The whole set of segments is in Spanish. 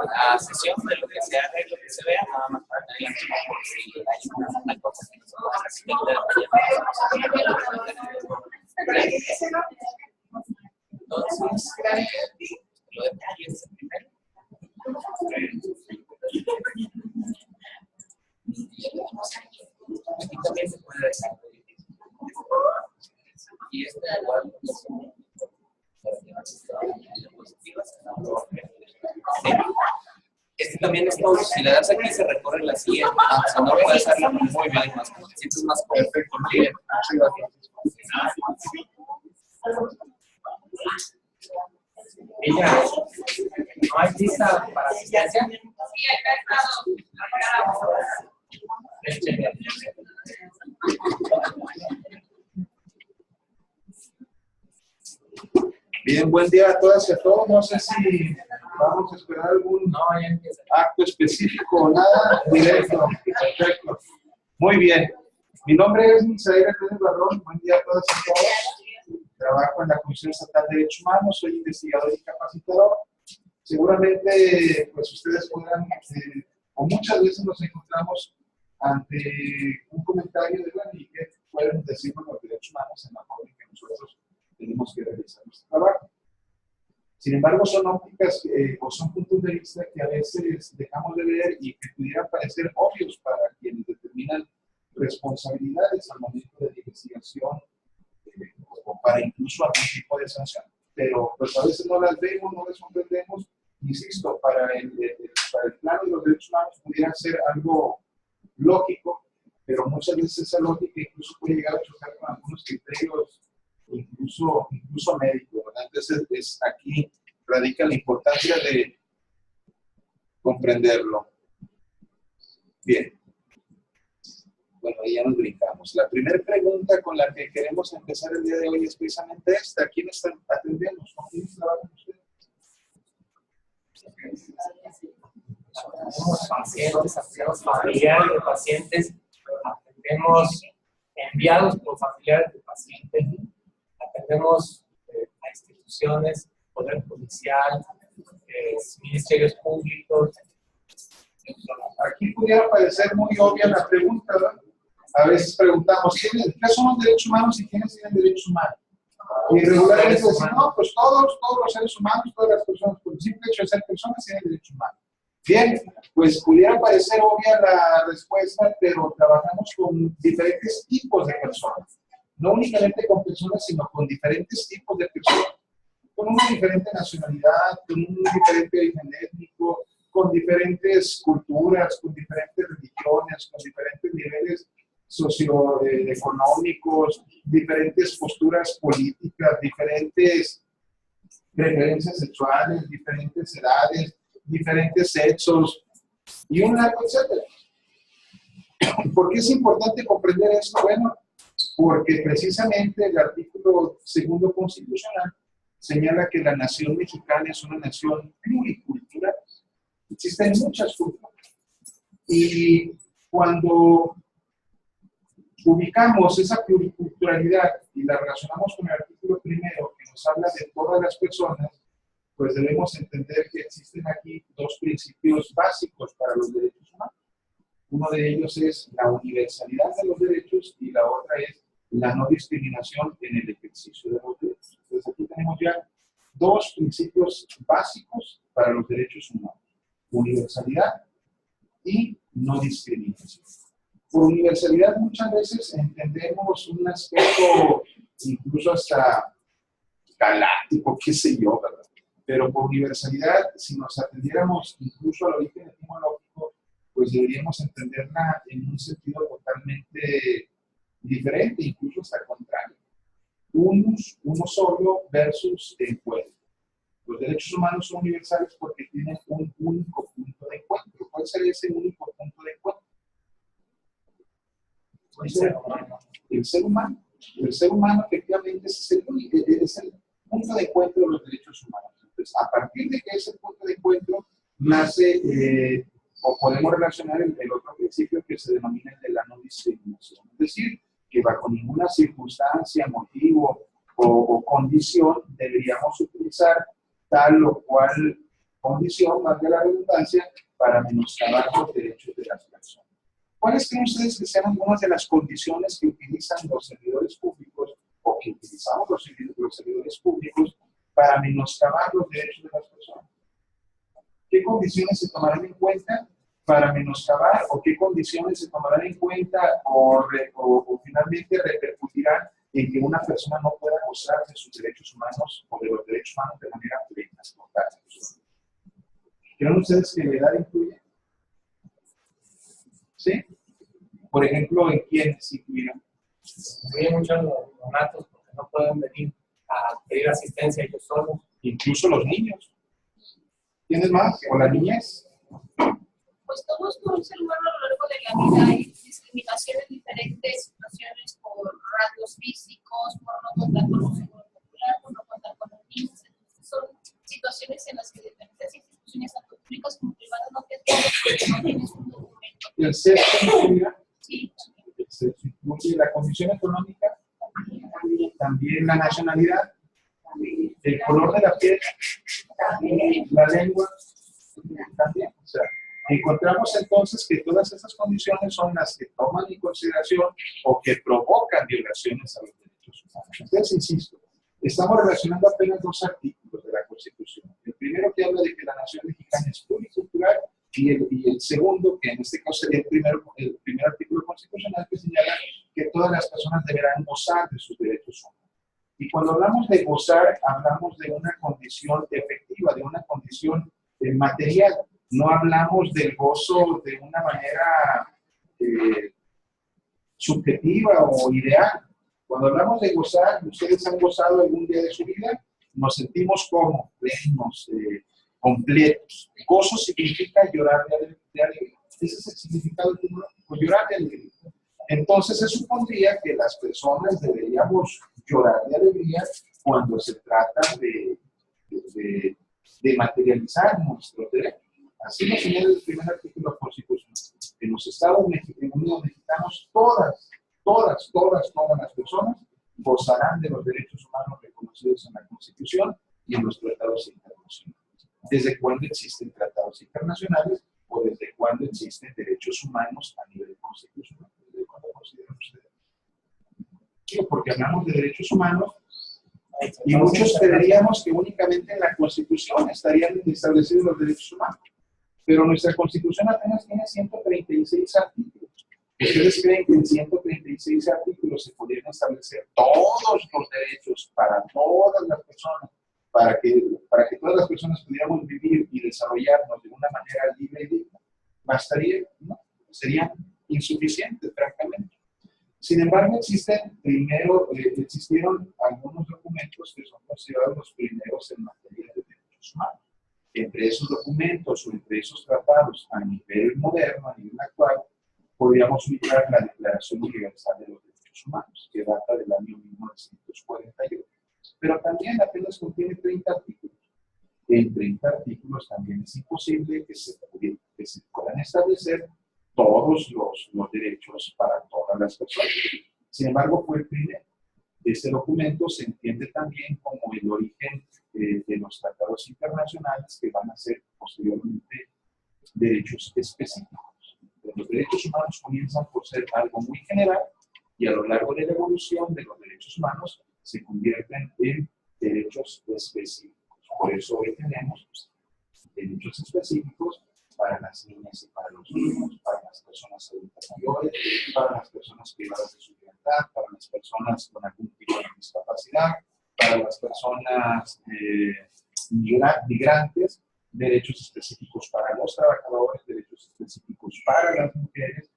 la sesión de lo que se haga y lo que se vea, nada más para tener tiempo por si hay una cosa que no se puede hacer. Entonces, lo de aquí es el primero. Aquí también se puede dejar. Y este igual este también es todo. Si le das aquí se recorre la siguiente. Si no puedes hacerlo muy bien, más como te sientes más perfecto. Muy bien. Ella, ¿no hay lista para asistencia? Sí, hay. Bien, buen día a todas y a todos. No sé si vamos a esperar algún acto específico o nada. Directo. Perfecto. Muy bien. Mi nombre es Misael Hernández Barrón. Buen día a todas y a todos. Trabajo en la Comisión Estatal de Derechos Humanos. Soy investigador y capacitador. Seguramente, pues ustedes podrán, o muchas veces nos encontramos ante un comentario de, bueno, ¿y qué pueden decirnos los derechos humanos en la forma en que nosotros tenemos que realizar nuestro trabajo? Sin embargo, son ópticas o son puntos de vista que a veces dejamos de ver y que pudieran parecer obvios para quienes determinan responsabilidades al momento de la investigación o para incluso algún tipo de sanción. Pero pues a veces no las vemos, no las comprendemos. Insisto, para el plano de los derechos humanos pudiera ser algo lógico, pero muchas veces esa lógica incluso puede llegar a chocar con algunos criterios incluso médicos, ¿verdad? Entonces aquí radica la importancia de comprenderlo. Bien. Bueno, ahí ya nos brincamos. La primera pregunta con la que queremos empezar el día de hoy es precisamente esta. ¿Quiénes atendemos? ¿Con quiénes trabajan ustedes? Atendemos pacientes, atendemos familiares de pacientes, atendemos enviados por familiares de pacientes, atendemos a instituciones, poder judicial, ministerios públicos. Aquí pudiera parecer muy obvia la pregunta, ¿verdad? A veces preguntamos, ¿qué son los derechos humanos y quiénes tienen derechos humanos? Y regularmente decimos, no, pues todos los seres humanos, todas las personas, por el simple hecho de ser personas, tienen derechos humanos. Bien, pues pudiera parecer obvia la respuesta, pero trabajamos con diferentes tipos de personas. No únicamente con personas, sino con diferentes tipos de personas. Con una diferente nacionalidad, con un diferente origen étnico, con diferentes culturas, con diferentes religiones, con diferentes niveles socioeconómicos, diferentes posturas políticas, diferentes preferencias sexuales, diferentes edades, diferentes sexos y un largo etcétera. ¿Por qué es importante comprender esto? Bueno, porque precisamente el artículo 2 constitucional señala que la nación mexicana es una nación pluricultural. Existen muchas culturas. Y cuando ubicamos esa pluriculturalidad y la relacionamos con el artículo 1 que nos habla de todas las personas, pues debemos entender que existen aquí dos principios básicos para los derechos humanos. Uno de ellos es la universalidad de los derechos y la otra es la no discriminación en el ejercicio de los derechos. Entonces aquí tenemos ya dos principios básicos para los derechos humanos. Universalidad y no discriminación. Por universalidad muchas veces entendemos un aspecto incluso hasta galáctico, qué sé yo, ¿verdad? Pero por universalidad, si nos atendiéramos incluso al origen etimológico, pues deberíamos entenderla en un sentido totalmente diferente, incluso hasta contrario. Uno solo versus encuentro. Los derechos humanos son universales porque tienen un único punto de encuentro. ¿Cuál sería ese único punto de encuentro? El ser humano. El ser humano efectivamente es el punto de encuentro de los derechos humanos. Entonces, a partir de que ese punto de encuentro nace, o podemos relacionar el otro principio que se denomina el de la no discriminación. Es decir, que bajo ninguna circunstancia, motivo o condición deberíamos utilizar tal o cual condición, valga la redundancia, para menoscabar los derechos de las personas. ¿Cuáles creen ustedes que sean algunas de las condiciones que utilizan los servidores públicos o que utilizamos los servidores públicos para menoscabar los derechos de las personas? ¿Qué condiciones se tomarán en cuenta para menoscabar o qué condiciones se tomarán en cuenta o finalmente repercutirán en que una persona no pueda gozar de sus derechos humanos o de los derechos humanos de manera plena? ¿Creen ustedes que la edad influye? ¿Sí? Por ejemplo, ¿en quiénes influirán? Influye mucho en los neonatos porque no pueden venir a pedir asistencia ellos solos. Incluso los niños. ¿Tienes más? ¿O la niñez? Pues todos por ser humano a lo largo de la vida hay discriminación en diferentes situaciones por rasgos físicos, por no contar con un seguro popular, por no contar con los niños. Entonces son situaciones en las que diferentes instituciones, tanto públicas como privadas, no tienen un documento. ¿El sexo influirá? Sí. El sexo influye. ¿La condición económica? También la nacionalidad. El color de la piel. La lengua. También. O sea, encontramos entonces que todas esas condiciones son las que toman en consideración o que provocan violaciones a los derechos humanos. Entonces, insisto, estamos relacionando apenas dos artículos de la Constitución. El primero que habla de que la nación mexicana es pluricultural y el segundo, que en este caso sería el primer artículo constitucional, que señala que todas las personas deberán gozar de sus derechos humanos. Y cuando hablamos de gozar, hablamos de una condición efectiva, de una condición material. No hablamos del gozo de una manera subjetiva o ideal. Cuando hablamos de gozar, ¿ustedes han gozado algún día de su vida? Nos sentimos como plenos, completos. Gozo significa llorar de alegría. Ese es el significado etimológico, llorar de alegría. Entonces se supondría que las personas deberíamos llorar de alegría cuando se trata de materializar nuestros derechos. Así lo señala el primer artículo constitucional. En los Estados Unidos mexicanos, todas las personas gozarán de los derechos humanos reconocidos en la Constitución y en los tratados internacionales. ¿Desde cuándo existen tratados internacionales o desde cuándo existen derechos humanos a nivel constitucional? ¿Desde cuándo consideran ustedes? Digo, porque hablamos de derechos humanos y muchos creeríamos que únicamente en la Constitución estarían establecidos los derechos humanos. Pero nuestra Constitución apenas tiene 136 artículos. ¿Ustedes creen que en 136 artículos se podrían establecer todos los derechos para todas las personas, para que todas las personas pudiéramos vivir y desarrollarnos de una manera libre y digna? ¿Bastaría? No, serían insuficientes, francamente. Sin embargo, existieron algunos documentos que son considerados los primeros en materia de derechos humanos. Entre esos documentos o entre esos tratados a nivel moderno, a nivel actual, podríamos ubicar la Declaración Universal de los Derechos Humanos, que data del año 1948, pero también apenas contiene 30 artículos. En 30 artículos también es imposible que se puedan establecer todos los derechos para todas las personas. Sin embargo, fue el primero. Este documento se entiende también como el origen de los tratados internacionales que van a ser posteriormente derechos específicos. Los derechos humanos comienzan por ser algo muy general y a lo largo de la evolución de los derechos humanos se convierten en derechos específicos. Por eso hoy tenemos derechos específicos para las niñas y para los niños, para las personas adultas mayores, para las personas privadas de su libertad, para las personas con algún tipo de discapacidad, para las personas migrantes, derechos específicos para los trabajadores, derechos específicos para las mujeres,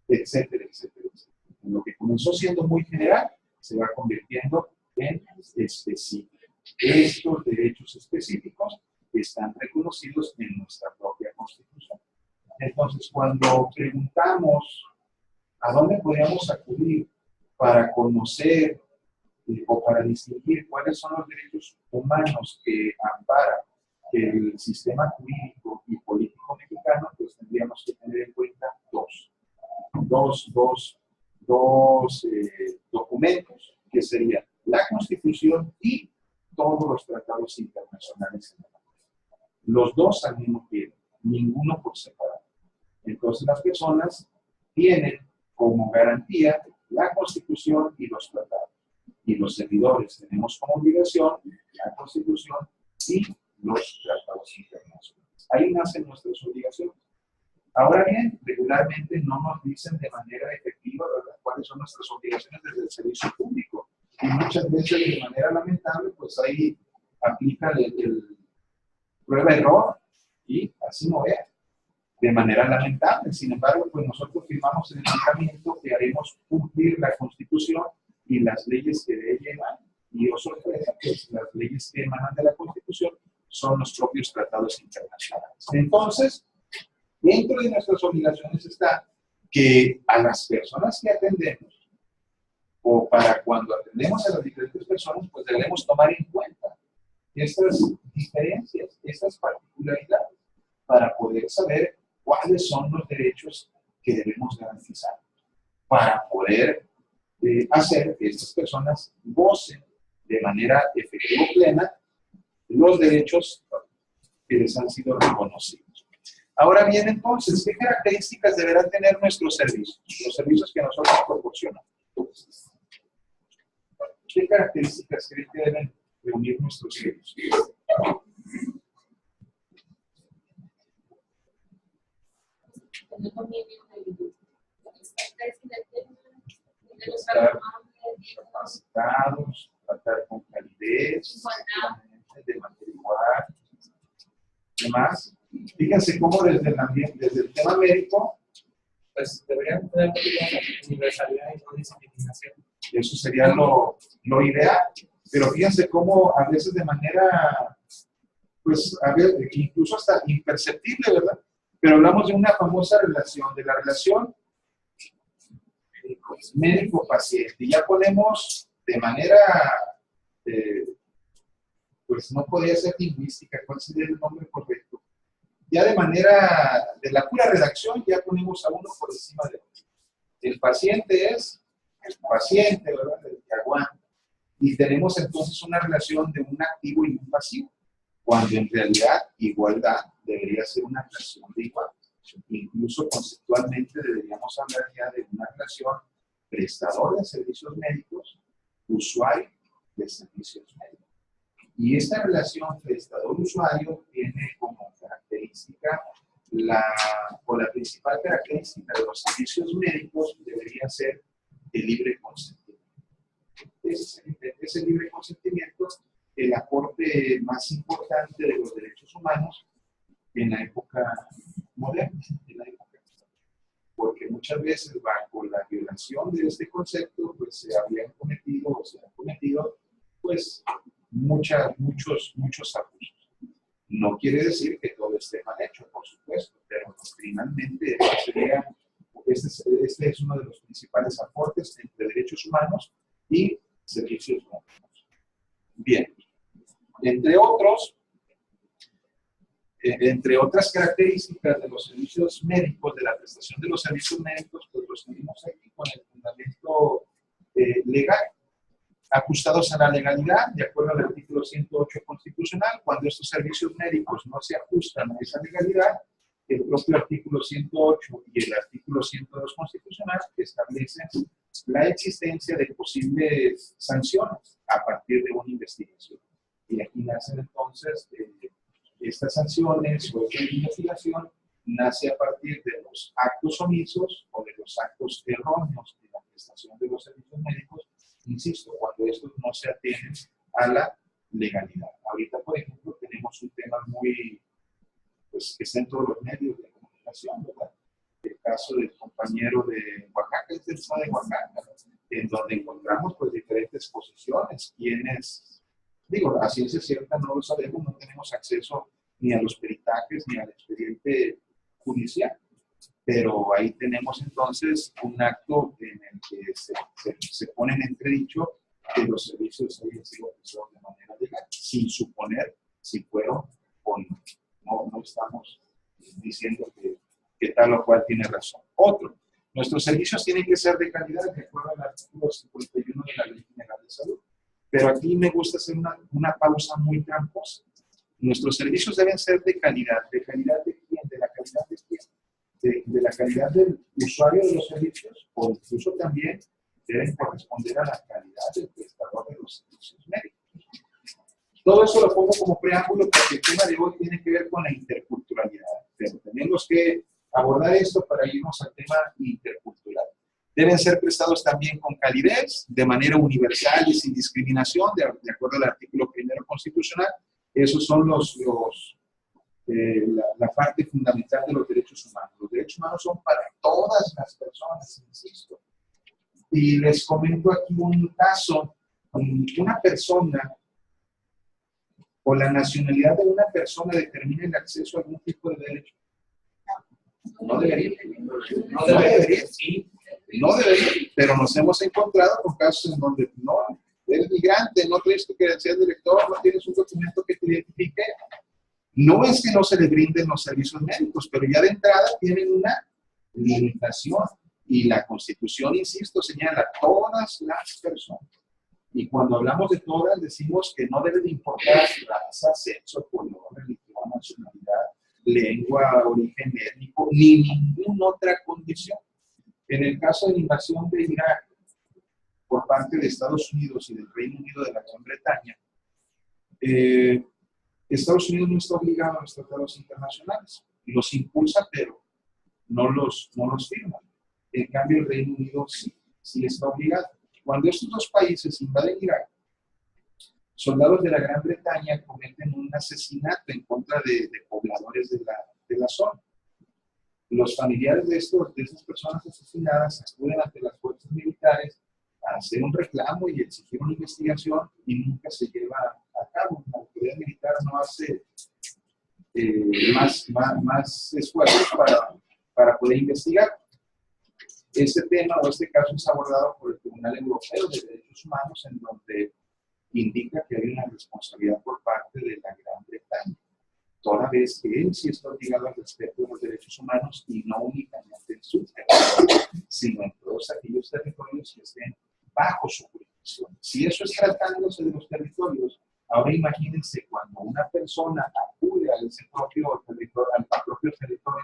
etcétera, etcétera, etcétera. Lo que comenzó siendo muy general se va convirtiendo en específico. Estos derechos específicos están reconocidos en nuestra propia Constitución. Entonces, cuando preguntamos a dónde podríamos acudir para conocer o para distinguir cuáles son los derechos humanos que ampara el sistema jurídico y político mexicano, pues tendríamos que tener en cuenta dos documentos, que serían la Constitución y todos los tratados internacionales. los dos al mismo tiempo, ninguno por separado. Entonces las personas tienen como garantía la Constitución y los tratados. Y los servidores tenemos como obligación la Constitución y los tratados internacionales. Ahí nacen nuestras obligaciones. Ahora bien, regularmente no nos dicen de manera efectiva, ¿verdad?, cuáles son nuestras obligaciones desde el servicio público. Y muchas veces, de manera lamentable, pues ahí aplica el prueba-error y así no es. De manera lamentable. Sin embargo, pues nosotros firmamos el juramento que haremos cumplir la Constitución y las leyes que de ella emanan. Y, oh sorpresa, pues las leyes que emanan de la Constitución son los propios tratados internacionales. Entonces, dentro de nuestras obligaciones está que a las personas que atendemos, o para cuando atendemos a las diferentes personas, pues debemos tomar en cuenta estas diferencias, estas particularidades, para poder saber cuáles son los derechos que debemos garantizar, para poder hacer que estas personas gocen de manera efectiva y plena los derechos que les han sido reconocidos. Ahora bien, entonces, ¿qué características deberán tener nuestros servicios? Los servicios que nosotros proporcionamos. ¿Qué características creen que deben reunir nuestros servicios? Estar capacitados, tratar con calidez, de material, ¿qué más? Fíjense cómo desde el tema médico, pues deberían tener universalidad y no discriminación. Eso sería lo ideal, pero fíjense cómo a veces de manera, pues a ver, incluso hasta imperceptible, ¿verdad? Pero hablamos de una famosa relación, de la relación médico-paciente. Y ya ponemos de manera, pues no podría ser lingüística, ¿cuál sería el nombre correcto? Ya de manera, de la pura redacción, ya ponemos a uno por encima de otro. El paciente es el paciente, ¿verdad?, el que aguanta. Y tenemos entonces una relación de un activo y un pasivo, cuando en realidad igualdad debería ser una relación de igual. Incluso conceptualmente deberíamos hablar ya de una relación prestador de servicios médicos, usuario de servicios médicos. Y esta relación prestador-usuario tiene como característica, la principal característica de los servicios médicos debería ser el libre consentimiento. Ese libre consentimiento, el aporte más importante de los derechos humanos en la época moderna, porque muchas veces bajo la violación de este concepto, pues se habían cometido o se han cometido, pues, muchos abusos. No quiere decir que todo esté mal hecho, por supuesto, pero doctrinalmente este es uno de los principales aportes entre derechos humanos y servicios médicos. Bien, entre otras características de los servicios médicos, de la prestación de los servicios médicos, pues los tenemos aquí con el fundamento legal, ajustados a la legalidad, de acuerdo al artículo 108 constitucional. Cuando estos servicios médicos no se ajustan a esa legalidad, el propio artículo 108 y el artículo 102 constitucional establecen la existencia de posibles sanciones a partir de una investigación. Y aquí nacen entonces estas sanciones o esta investigación nace a partir de los actos omisos o de los actos erróneos de la prestación de los servicios médicos, insisto, cuando estos no se atienen a la legalidad. Ahorita, por ejemplo, tenemos un tema muy, pues, que está en todos los medios de comunicación, ¿verdad? El caso del compañero de Oaxaca, es del estado de Oaxaca, en donde encontramos, pues, diferentes posiciones, quienes, digo, a ciencia cierta no lo sabemos, no tenemos acceso ni a los peritajes ni al expediente judicial, pero ahí tenemos entonces un acto en el que se pone en entredicho que los servicios hayan sido prestados de manera legal, sin suponer si fueron o no. No estamos diciendo que tal o cual tiene razón. Otro, nuestros servicios tienen que ser de calidad, de acuerdo al artículo 51 de la Ley General de Salud. Pero aquí me gusta hacer una pausa muy tramposa, Nuestros servicios deben ser de calidad. ¿De calidad de quién? ¿De la calidad de quién? De la calidad del usuario de los servicios, o incluso también deben corresponder a la calidad del prestador de los servicios médicos. Todo eso lo pongo como preámbulo porque el tema de hoy tiene que ver con la interculturalidad. Pero tenemos que abordar esto para irnos al tema intercultural. Deben ser prestados también con calidez, de manera universal y sin discriminación, de acuerdo al artículo 1 constitucional. Esos son la parte fundamental de los derechos humanos. Los derechos humanos son para todas las personas, insisto. Y les comento aquí un caso. Una persona o la nacionalidad de una persona determina el acceso a algún tipo de derecho. No debería. No debería. Sí. No debería, pero nos hemos encontrado con casos en donde no, eres migrante, no tienes tu credencial de lector, no tienes un documento que te identifique. No es que no se le brinden los servicios médicos, pero ya de entrada tienen una limitación. Y la Constitución, insisto, señala todas las personas. Y cuando hablamos de todas, decimos que no debe de importar raza, sexo, color, religión, nacionalidad, lengua, origen étnico, ni ninguna otra condición. En el caso de la invasión de Irak por parte de Estados Unidos y del Reino Unido de la Gran Bretaña, Estados Unidos no está obligado a los tratados internacionales. Los impulsa, pero no los firma. En cambio, el Reino Unido sí está obligado. Cuando estos dos países invaden Irak, soldados de la Gran Bretaña cometen un asesinato en contra de pobladores de la zona. Los familiares de esas personas asesinadas acuden ante las fuerzas militares a hacer un reclamo y exigir una investigación y nunca se lleva a cabo. La autoridad militar no hace más esfuerzos para poder investigar. Este tema o este caso es abordado por el Tribunal Europeo de Derechos Humanos, en donde indica que hay una responsabilidad por parte de la Gran Bretaña, toda vez que él sí está obligado al respeto de los derechos humanos y no únicamente en su territorio, sino en todos aquellos territorios que estén bajo su jurisdicción. Si eso es tratándose de los territorios, ahora imagínense cuando una persona acude a ese propio territorio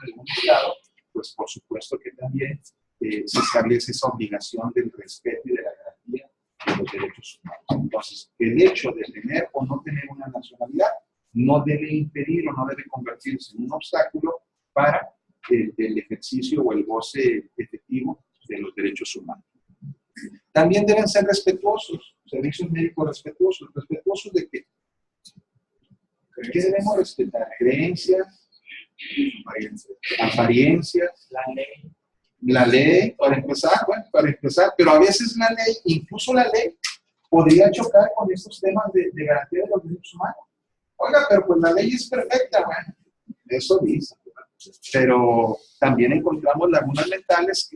de un estado, pues por supuesto que también se establece esa obligación del respeto y de la garantía de los derechos humanos. Entonces, el hecho de tener o no tener una nacionalidad no debe impedir o no debe convertirse en un obstáculo para el ejercicio o el goce efectivo de los derechos humanos. También deben ser respetuosos, servicios médicos respetuosos. ¿Respetuosos de qué? ¿Qué debemos respetar? Creencias, apariencias, la ley, para empezar, pero a veces la ley, incluso la ley, podría chocar con estos temas de garantía de los derechos humanos. Oiga, pero pues la ley es perfecta, bueno, eso dice. Pero también encontramos lagunas legales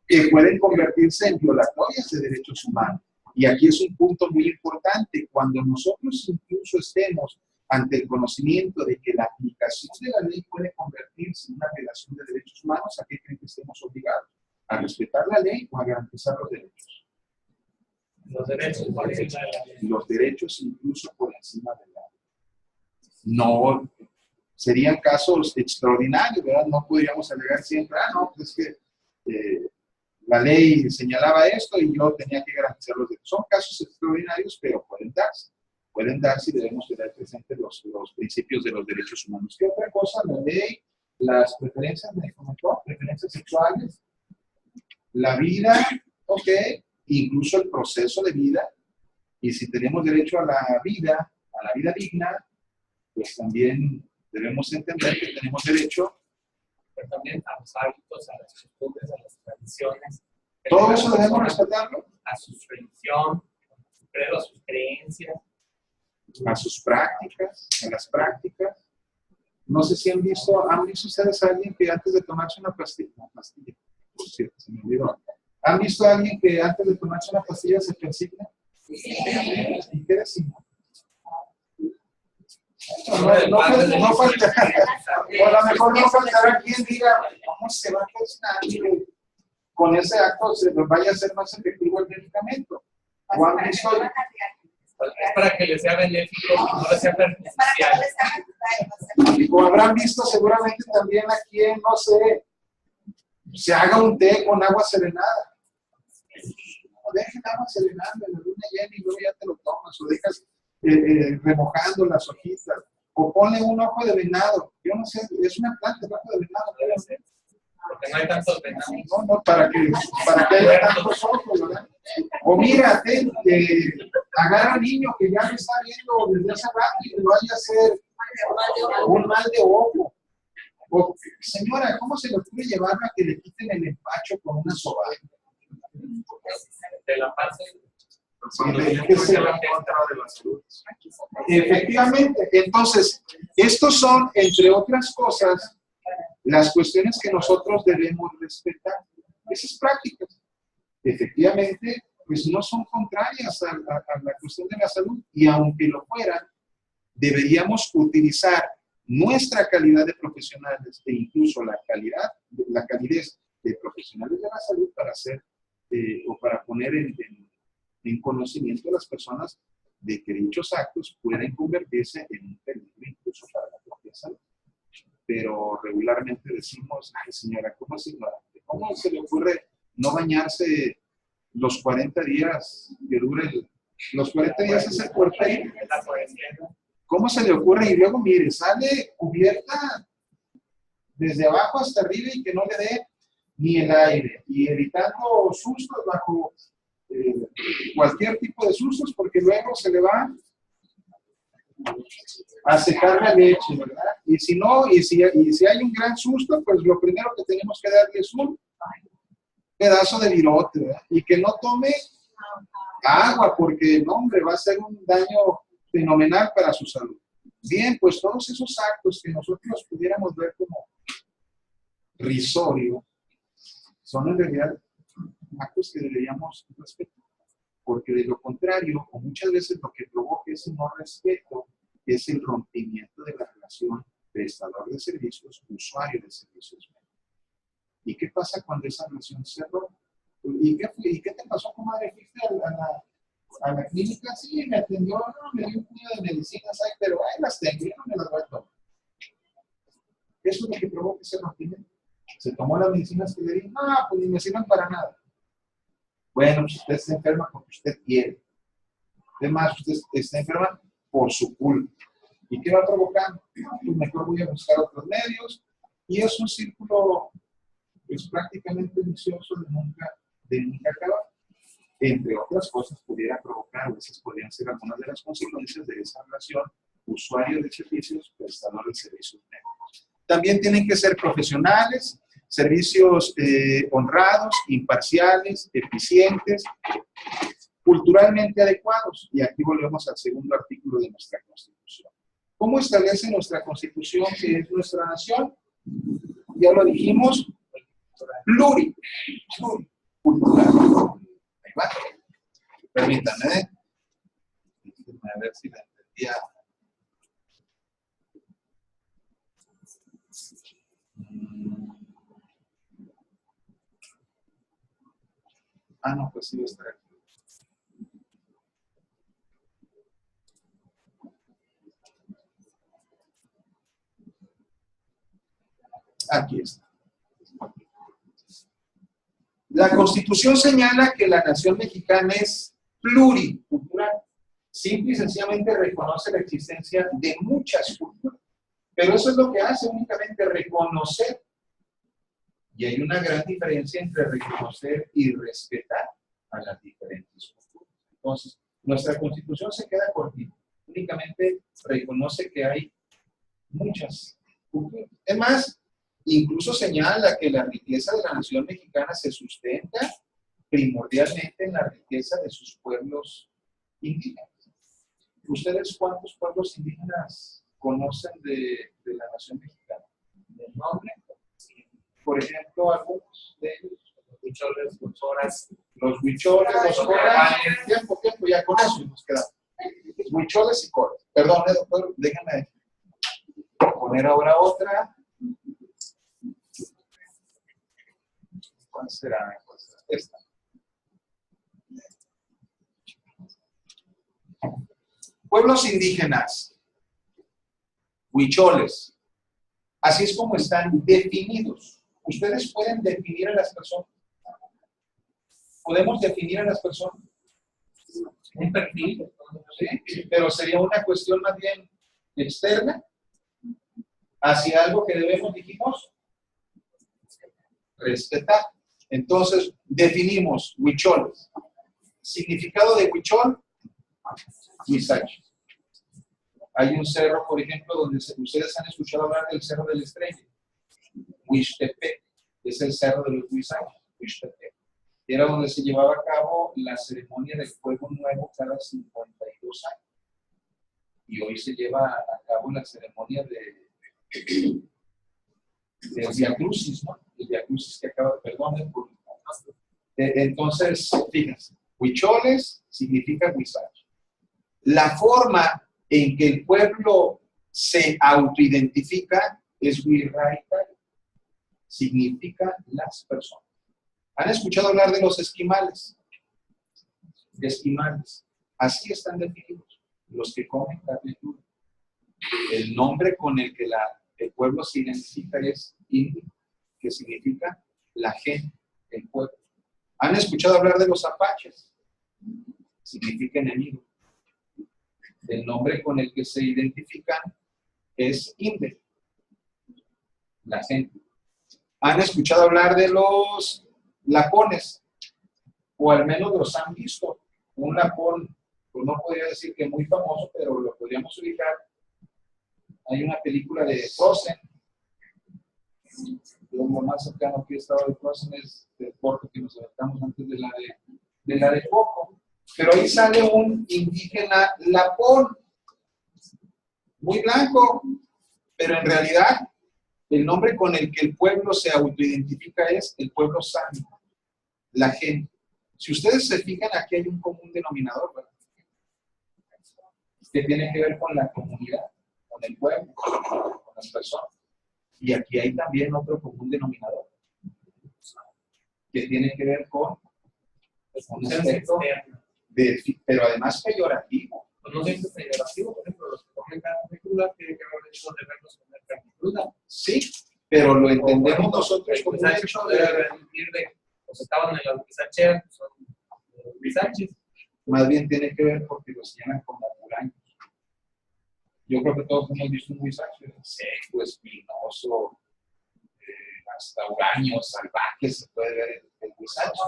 que pueden convertirse en violatorias de derechos humanos. Y aquí es un punto muy importante. Cuando nosotros incluso estemos ante el conocimiento de que la aplicación de la ley puede convertirse en una violación de derechos humanos, ¿a qué creen que estemos obligados? ¿A respetar la ley o a garantizar los derechos? Los derechos por encima de la ley. Los derechos incluso por encima de la ley. No, serían casos extraordinarios, ¿verdad? No podríamos alegar siempre, no, pues es que la ley señalaba esto y yo tenía que garantizar los derechos. Son casos extraordinarios, pero pueden darse y debemos tener presentes los principios de los derechos humanos. ¿Qué otra cosa? La ley, las preferencias, me comentó, preferencias sexuales, la vida, ok, incluso el proceso de vida, y si tenemos derecho a la vida digna, pues también debemos entender que tenemos derecho pero también a los hábitos, a las costumbres, a las tradiciones. ¿Todo eso debemos respetarlo? A su religión, a sus creencias. A sus prácticas, a las prácticas. No sé si han visto ustedes a alguien que antes de tomarse una pastilla, por cierto, se me olvidó. ¿Han visto a alguien que antes de tomarse una pastilla se persigna? ¿Y qué decimos? No faltará, o a lo mejor no faltará quien diga, ¿cómo se va a persignar? Con ese acto se vaya a ser más efectivo el medicamento. ¿O han visto? Es para que les sea benéfico, no les sea perjudicial. Y como habrán visto, seguramente también aquí, no sé, se haga un té con agua serenada. Dejen agua serenada en la luna llena y luego ya te lo tomas, o dejas remojando las hojitas, o ponle un ojo de venado. Yo no sé, es una planta, el ojo de venado. Debe ser, porque no hay tantos venados. No, para que haya tantos ojos, ¿verdad? O mira, agarra al niño que ya lo está viendo desde hace rato y lo vaya a hacer un mal de ojo. O, señora, ¿cómo se le ocurre llevarla a que le quiten el empacho con una soba? De la panza. Efectivamente, entonces, estos son, entre otras cosas, las cuestiones que nosotros debemos respetar. Esas prácticas, efectivamente, pues no son contrarias a la cuestión de la salud, y aunque lo fueran, deberíamos utilizar nuestra calidad de profesionales e incluso la calidez de profesionales de la salud para hacer o para poner en conocimiento a las personas de que dichos actos pueden convertirse en un peligro incluso para la propia salud. Pero regularmente decimos, ay señora, ¿cómo es ignorante? ¿Cómo se le ocurre no bañarse los 40 días que dure los 40 días es el puerperio? ¿Cómo se le ocurre? Y luego, mire, sale cubierta desde abajo hasta arriba y que no le dé ni el aire, y evitando sustos bajo cualquier tipo de sustos, porque luego se le va a secar la leche, ¿verdad? Y si no, y si hay un gran susto, pues lo primero que tenemos que darle es un pedazo de virote, ¿verdad? Y que no tome agua, porque no, hombre, va a ser un daño fenomenal para su salud. Bien, pues todos esos actos que nosotros pudiéramos ver como risorio, son en realidad actos que deberíamos respetar, porque de lo contrario, o muchas veces lo que provoca ese no respeto es el rompimiento de la relación prestador de servicios, usuario de servicios. ¿Y qué pasa cuando esa relación se rompe? ¿Y qué te pasó, comadre? ¿Fuiste a la clínica? Sí, me atendió, no, me dio un puño de medicinas, ay, pero ahí las tengo, yo no me las voy a tomar. Eso es lo que provoca ese rompimiento. Se tomó las medicinas que le di, no, pues ni me sirven para nada. Bueno, pues usted está enferma porque usted quiere. Además, usted está enferma por su culpa. ¿Y qué va provocando? Pues mejor voy a buscar otros medios. Y es un círculo pues, prácticamente vicioso de nunca acabar. Entre otras cosas, pudiera provocar, o esas podrían ser algunas de las consecuencias de esa relación usuario de servicios, prestador de servicios médicos. También tienen que ser profesionales, servicios honrados, imparciales, eficientes, culturalmente adecuados. Y aquí volvemos al segundo artículo de nuestra Constitución. ¿Cómo establece nuestra Constitución que es nuestra nación? Ya lo dijimos, pluricultural. Ahí va. Permítanme. A ver si la entendía. Ah, no, pues sí va a estar aquí. Aquí está. La Constitución señala que la nación mexicana es pluricultural. Simple y sencillamente reconoce la existencia de muchas culturas. Pero eso es lo que hace únicamente reconocer. Y hay una gran diferencia entre reconocer y respetar a las diferentes culturas. Entonces, nuestra Constitución se queda cortita. Únicamente reconoce que hay muchas culturas. Es más, incluso señala que la riqueza de la nación mexicana se sustenta primordialmente en la riqueza de sus pueblos indígenas. ¿Ustedes cuántos pueblos indígenas conocen de la nación mexicana? ¿El nombre? Por ejemplo, algunos de ellos. Los huicholes, los oras. Los huicholes, los coras. Tiempo, ya con eso nos quedamos. Huicholes y coras. Perdón, doctor, déjenme poner ahora otra. ¿Cuál será? Esta. Pueblos indígenas, huicholes, así es como están definidos. Ustedes pueden definir a las personas. ¿Podemos definir a las personas? Un perfil. Sí, pero sería una cuestión más bien externa hacia algo que debemos, dijimos, respetar. Entonces, definimos huicholes. Significado de huichol, huizache. Hay un cerro, por ejemplo, donde ustedes han escuchado hablar del Cerro de la Estrella. Huixtepec, es el cerro de los huizaches, Huixtepec. Era donde se llevaba a cabo la ceremonia del Fuego Nuevo cada 52 años. Y hoy se lleva a cabo la ceremonia del Via Crucis, ¿no? El Via Crucis que acaba, perdón, entonces, fíjense, huicholes significa huizache. La forma en que el pueblo se autoidentifica es huirraita, significa las personas. ¿Han escuchado hablar de los esquimales? Esquimales. Así están definidos, los que comen carne cruda. El nombre con el que el pueblo se identifica es indio, que significa la gente, el pueblo. ¿Han escuchado hablar de los apaches? Significa enemigo. El nombre con el que se identifican es inde, la gente. ¿Han escuchado hablar de los lapones? O al menos los han visto. Un lapón, pues no podría decir que muy famoso, pero lo podríamos ubicar. Hay una película de Frozen. Lo más cercano que he estado de Frozen es el corto que nos adaptamos antes de la de Coco. Pero ahí sale un indígena lapón, muy blanco, pero en realidad el nombre con el que el pueblo se autoidentifica es el pueblo sami, la gente. Si ustedes se fijan, aquí hay un común denominador, ¿verdad? Que tiene que ver con la comunidad, con el pueblo, con las personas. Y aquí hay también otro común denominador, que tiene que ver con un aspecto pero además peyorativo. Pues no siempre peyorativo, por ejemplo, los que comen carne cruda tienen que haber hecho de verlos comer carne cruda. Sí, pero lo entendemos nosotros como un hecho de los estaban en las huizacheras, son huizaches. Más bien tiene que ver porque los señalan como huraños. Yo creo que todos hemos visto un huizache seco, espinoso, hasta huraños, salvajes, se puede ver el huizache.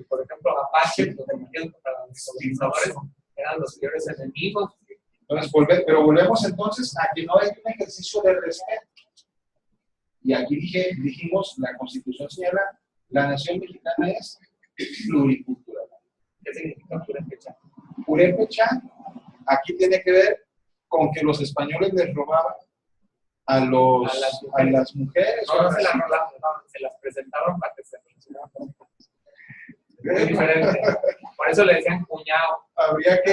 Por ejemplo, apaches, los imagino para los colonizadores eran los peores enemigos. Entonces, volvemos entonces a que no hay un ejercicio de respeto. Y aquí dijimos, la Constitución señala, la nación mexicana es pluricultural. ¿Qué significa purépecha? Purépecha, aquí tiene que ver con que los españoles les robaban a las mujeres. No se las robaban, se las presentaban para que se mencionaran. Muy diferente. Por eso le decían cuñado. Habría que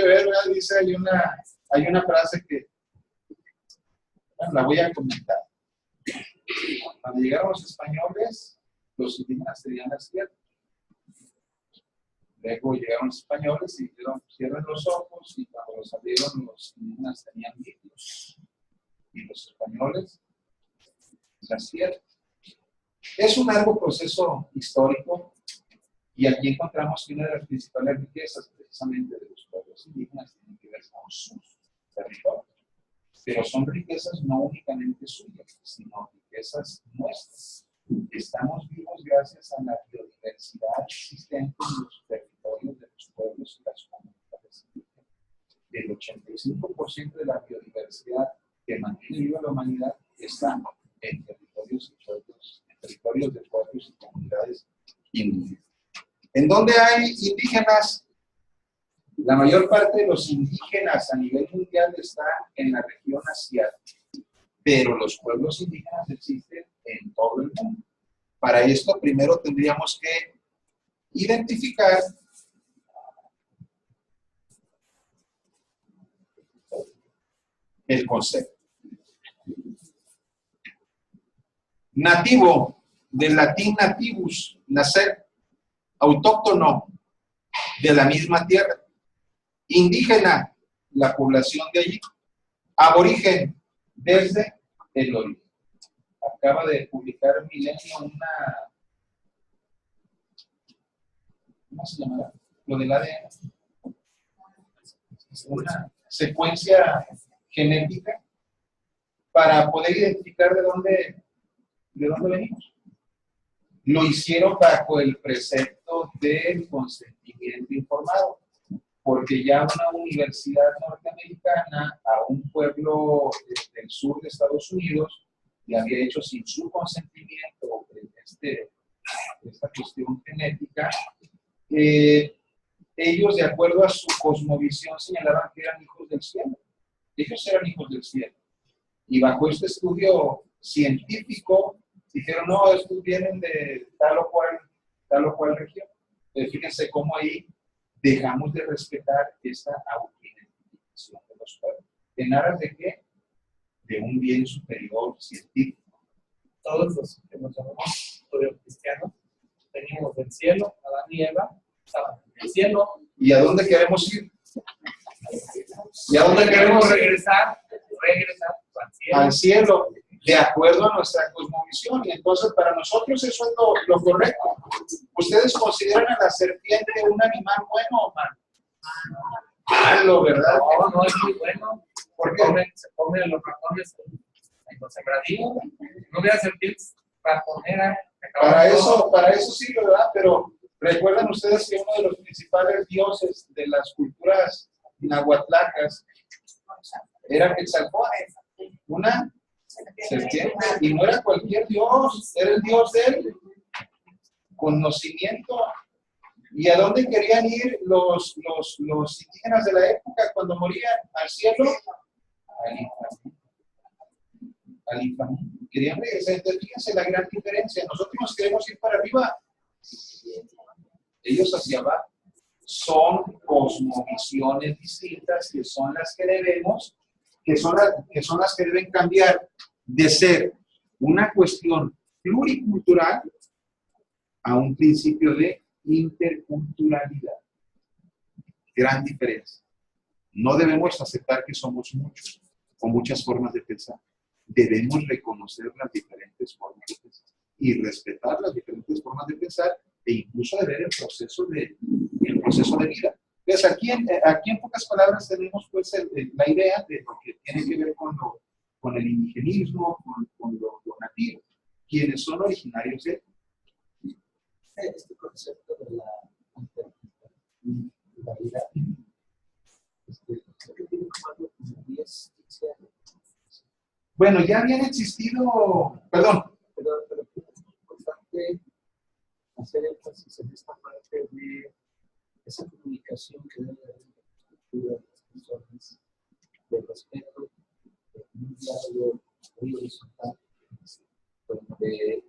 ver, ¿verdad? Dice, hay una frase que la voy a comentar. Cuando llegaron los españoles, los indígenas tenían las tierras. Luego llegaron los españoles y dijeron, cierren los ojos, y cuando los abrieron, los indígenas tenían líquidos. Y los españoles, las tierras. Es un largo proceso histórico, y aquí encontramos que una de las principales riquezas, precisamente de los pueblos indígenas, tiene que ver con sus territorios. Pero son riquezas no únicamente suyas, sino riquezas nuestras. Estamos vivos gracias a la biodiversidad existente en los territorios de los pueblos y las comunidades indígenas. El 85% de la biodiversidad que mantiene viva la humanidad está en territorios de pueblos y comunidades indígenas. ¿En dónde hay indígenas? La mayor parte de los indígenas a nivel mundial está en la región asiática, pero los pueblos indígenas existen en todo el mundo. Para esto, primero tendríamos que identificar el concepto. Nativo, del latín nativus, nacer, autóctono, de la misma tierra. Indígena, la población de allí. Aborigen, desde el origen. Acaba de publicar Milenio ¿cómo se llamará? Lo del ADN. Una secuencia genética para poder identificar de dónde venimos. Lo hicieron bajo el precepto del consentimiento informado, porque ya una universidad norteamericana a un pueblo del sur de Estados Unidos le había hecho sin su consentimiento esta cuestión genética. Ellos, de acuerdo a su cosmovisión, señalaban que eran hijos del cielo. Ellos eran hijos del cielo. Y bajo este estudio científico, dijeron, no, estos vienen de tal o cual región. Fíjense cómo ahí dejamos de respetar esa autoidentificación de los pueblos. ¿En aras de qué? De un bien superior científico. Todos los que nos llamamos judeocristianos venimos del cielo, Adán y Eva estaban en el cielo. ¿Y a dónde queremos ir? ¿Y a dónde Queremos queremos ir? regresar Al cielo, de acuerdo a nuestra cosmovisión. Y entonces para nosotros eso es lo correcto. ¿Ustedes consideran a la serpiente un animal bueno o malo? Malo, ¿verdad? No, no es muy bueno. ¿Por Se qué? come a los ratones en los sembradíos. No hubiera serpientes ratonera. Para eso sí, ¿verdad? Pero recuerdan ustedes que uno de los principales dioses de las culturas nahuatlacas era Quetzalcóatl, una serpiente, y no era cualquier dios, era el dios del conocimiento. ¿Y a dónde querían ir los indígenas de la época cuando morían? ¿Al cielo? Al inframundo. Querían regresar. Entonces, fíjense la gran diferencia. Nosotros nos queremos ir para arriba, ellos hacia abajo. Son cosmovisiones distintas que son las que debemos, que son las que deben cambiar de ser una cuestión pluricultural a un principio de interculturalidad. Gran diferencia. No debemos aceptar que somos muchos, con muchas formas de pensar. Debemos reconocer las diferentes formas de pensar y respetar las diferentes formas de pensar e incluso de ver el proceso de vida. Entonces, aquí en pocas palabras tenemos pues la idea de lo que tiene que ver con el indigenismo, con lo nativo, quienes son originarios de este concepto de la interculturalidad. Creo que tiene como algo como 10, 15 años. Bueno, ya habían existido, perdón. Pero es importante hacer énfasis en esta parte de esa comunicación que debe haber entre las personas, de respeto, de un diálogo muy horizontal, donde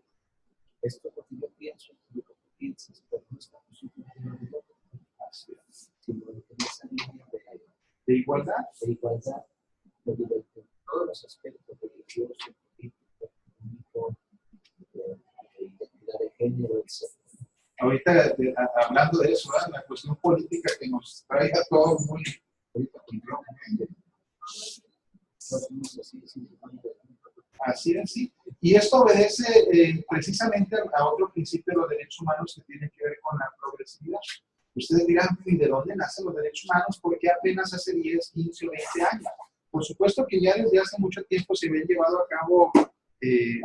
esto es lo que yo pienso, lo que tú piensas, pero no estamos simplemente sino en esa línea ¿De igualdad? De igualdad, de todos los aspectos religiosos, políticos, económicos, de identidad de género, etc. Ahorita, hablando de eso, ¿verdad? La cuestión política que nos trae a todos muy... Así es, sí. Y esto obedece precisamente a otro principio de los derechos humanos que tiene que ver con la progresividad. Ustedes dirán, ¿y de dónde nacen los derechos humanos? Porque apenas hace 10, 15 o 20 años. Por supuesto que ya desde hace mucho tiempo se habían llevado a cabo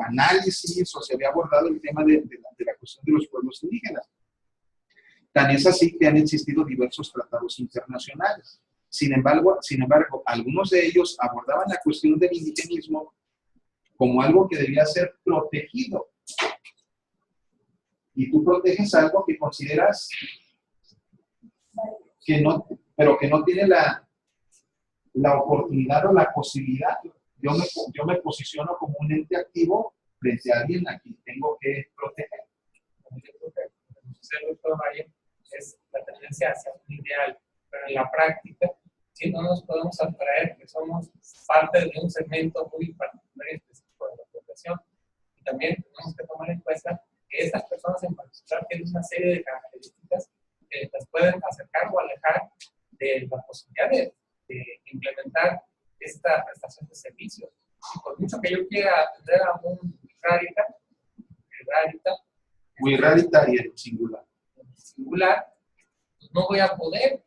análisis o se había abordado el tema de la cuestión de los pueblos indígenas. Tan es así que han existido diversos tratados internacionales. Sin embargo, algunos de ellos abordaban la cuestión del indigenismo como algo que debía ser protegido. Y tú proteges algo que consideras que no, pero que no tiene la oportunidad o la posibilidad. Yo me posiciono como un ente activo frente a alguien a quien tengo que proteger. Es la tendencia hacia un ideal, pero en la práctica sí no nos podemos abstraer que somos parte de un segmento muy particular y específico de la población. Y también tenemos que tomar en cuenta que estas personas en particular tienen una serie de características que las pueden acercar o alejar de la posibilidad de implementar esta prestación de servicios. Y por mucho que yo quiera atender a un raritaria en singular, pues no voy a poder.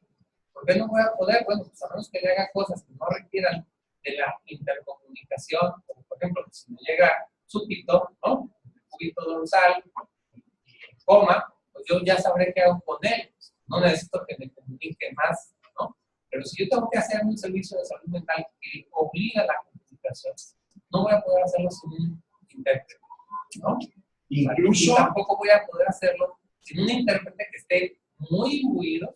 ¿Por qué no voy a poder? Bueno, pues a menos que le haga cosas que no requieran de la intercomunicación, como por ejemplo, si me llega súbito, ¿no? Un cúbito dorsal, coma, pues yo ya sabré qué hago con él. No necesito que me comunique más, ¿no? Pero si yo tengo que hacer un servicio de salud mental que obliga a la comunicación, no voy a poder hacerlo sin un intérprete, ¿no? Incluso... Y tampoco voy a poder hacerlo sin un intérprete que esté muy imbuido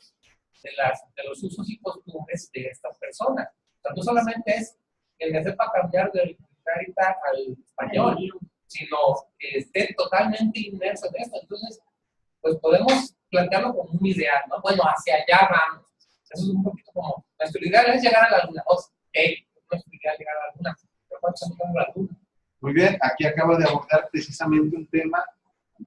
de los usos y costumbres de estas personas. O sea, no solamente es que me sepa cambiar del rarita al español, sino que esté totalmente inmerso en esto. Entonces, pues podemos plantearlo como un ideal, ¿no? Bueno, hacia allá vamos. Eso es un poquito como, nuestro ideal es llegar a la luna. Nuestro ideal llegar a la luna. Pero ¿cuántos han llegado a la luna? Muy bien, aquí acaba de abordar precisamente un tema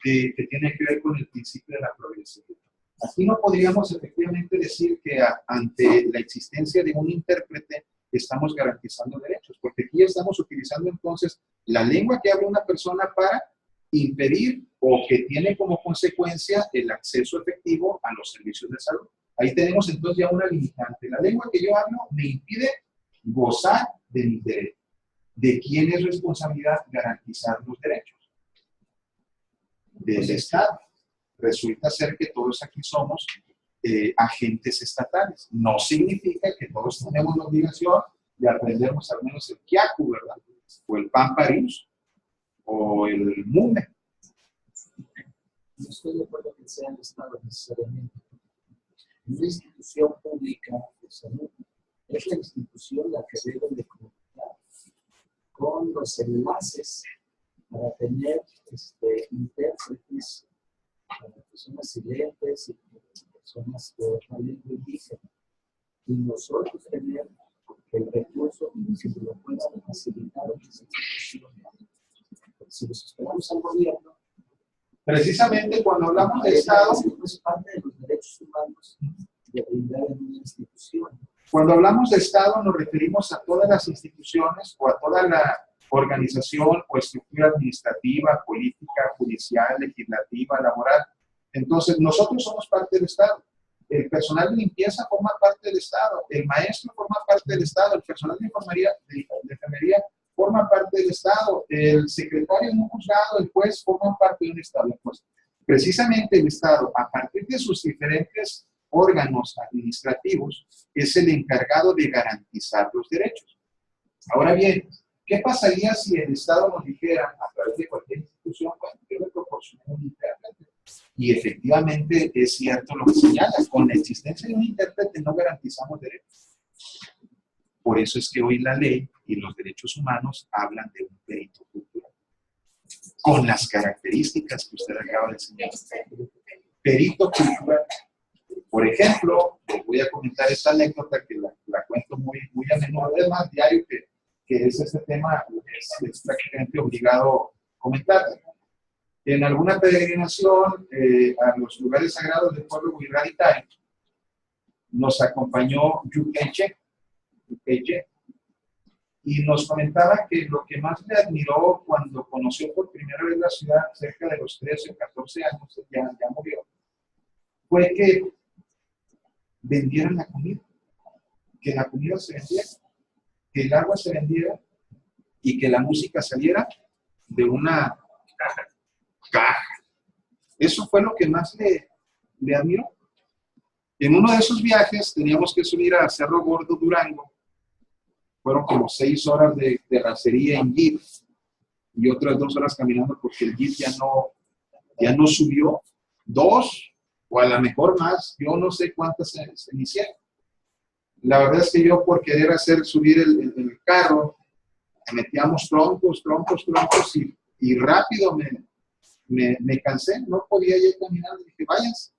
que tiene que ver con el principio de la progresividad. Aquí no podríamos efectivamente decir que ante la existencia de un intérprete estamos garantizando derechos, porque aquí estamos utilizando entonces la lengua que habla una persona para impedir o que tiene como consecuencia el acceso efectivo a los servicios de salud. Ahí tenemos entonces ya una limitante. La lengua que yo hablo me impide gozar de mis derechos. ¿De quién es responsabilidad garantizar los derechos? Del Estado. Resulta ser que todos aquí somos agentes estatales. No significa que todos tenemos la obligación de aprendernos al menos el Kyaku, ¿verdad? O el Pamparius, o el Mume. No estoy de acuerdo que sea el Estado necesariamente. Una institución pública de salud es la institución la que debe de contar con los enlaces para tener intérpretes para personas silentes y personas de otra lengua indígena. Y nosotros tener el recurso que lo pueda facilitar a las instituciones. Si nos esperamos al gobierno, precisamente cuando hablamos de Estado, es parte de los derechos humanos de brindar en una institución. Cuando hablamos de Estado nos referimos a todas las instituciones o a toda la organización o estructura administrativa, política, judicial, legislativa, laboral. Entonces, nosotros somos parte del Estado. El personal de limpieza forma parte del Estado. El maestro forma parte del Estado. El personal de enfermería forma parte del Estado. El secretario de un juzgado, el juez, forman parte de un Estado. Pues, precisamente el Estado, a partir de sus diferentes órganos administrativos, es el encargado de garantizar los derechos. Ahora bien, ¿qué pasaría si el Estado nos dijera, a través de cualquier institución, bueno, yo le proporciono un intérprete? Y efectivamente es cierto lo que señala, con la existencia de un intérprete no garantizamos derechos. Por eso es que hoy la ley y los derechos humanos hablan de un perito cultural, con las características que usted acaba de señalar. Perito cultural. Por ejemplo, les voy a comentar esta anécdota que la cuento muy a menudo, es más diario que es este tema, es prácticamente obligado comentar. En alguna peregrinación a los lugares sagrados del pueblo huirraritario, nos acompañó Yukeche, y nos comentaba que lo que más le admiró cuando conoció por primera vez la ciudad, cerca de los 13 o 14 años, ya murió, fue que vendieran la comida, que la comida se vendiera, que el agua se vendiera y que la música saliera de una caja. Eso fue lo que más le admiró. En uno de esos viajes teníamos que subir a Cerro Gordo, Durango. Fueron como 6 horas de racería en jeep y otras 2 horas caminando porque el jeep ya no subió. 2 o a lo mejor más, yo no sé cuántas se iniciaron. La verdad es que yo por querer subir el carro, metíamos troncos y rápido me cansé, no podía ya caminar, dije, váyanse.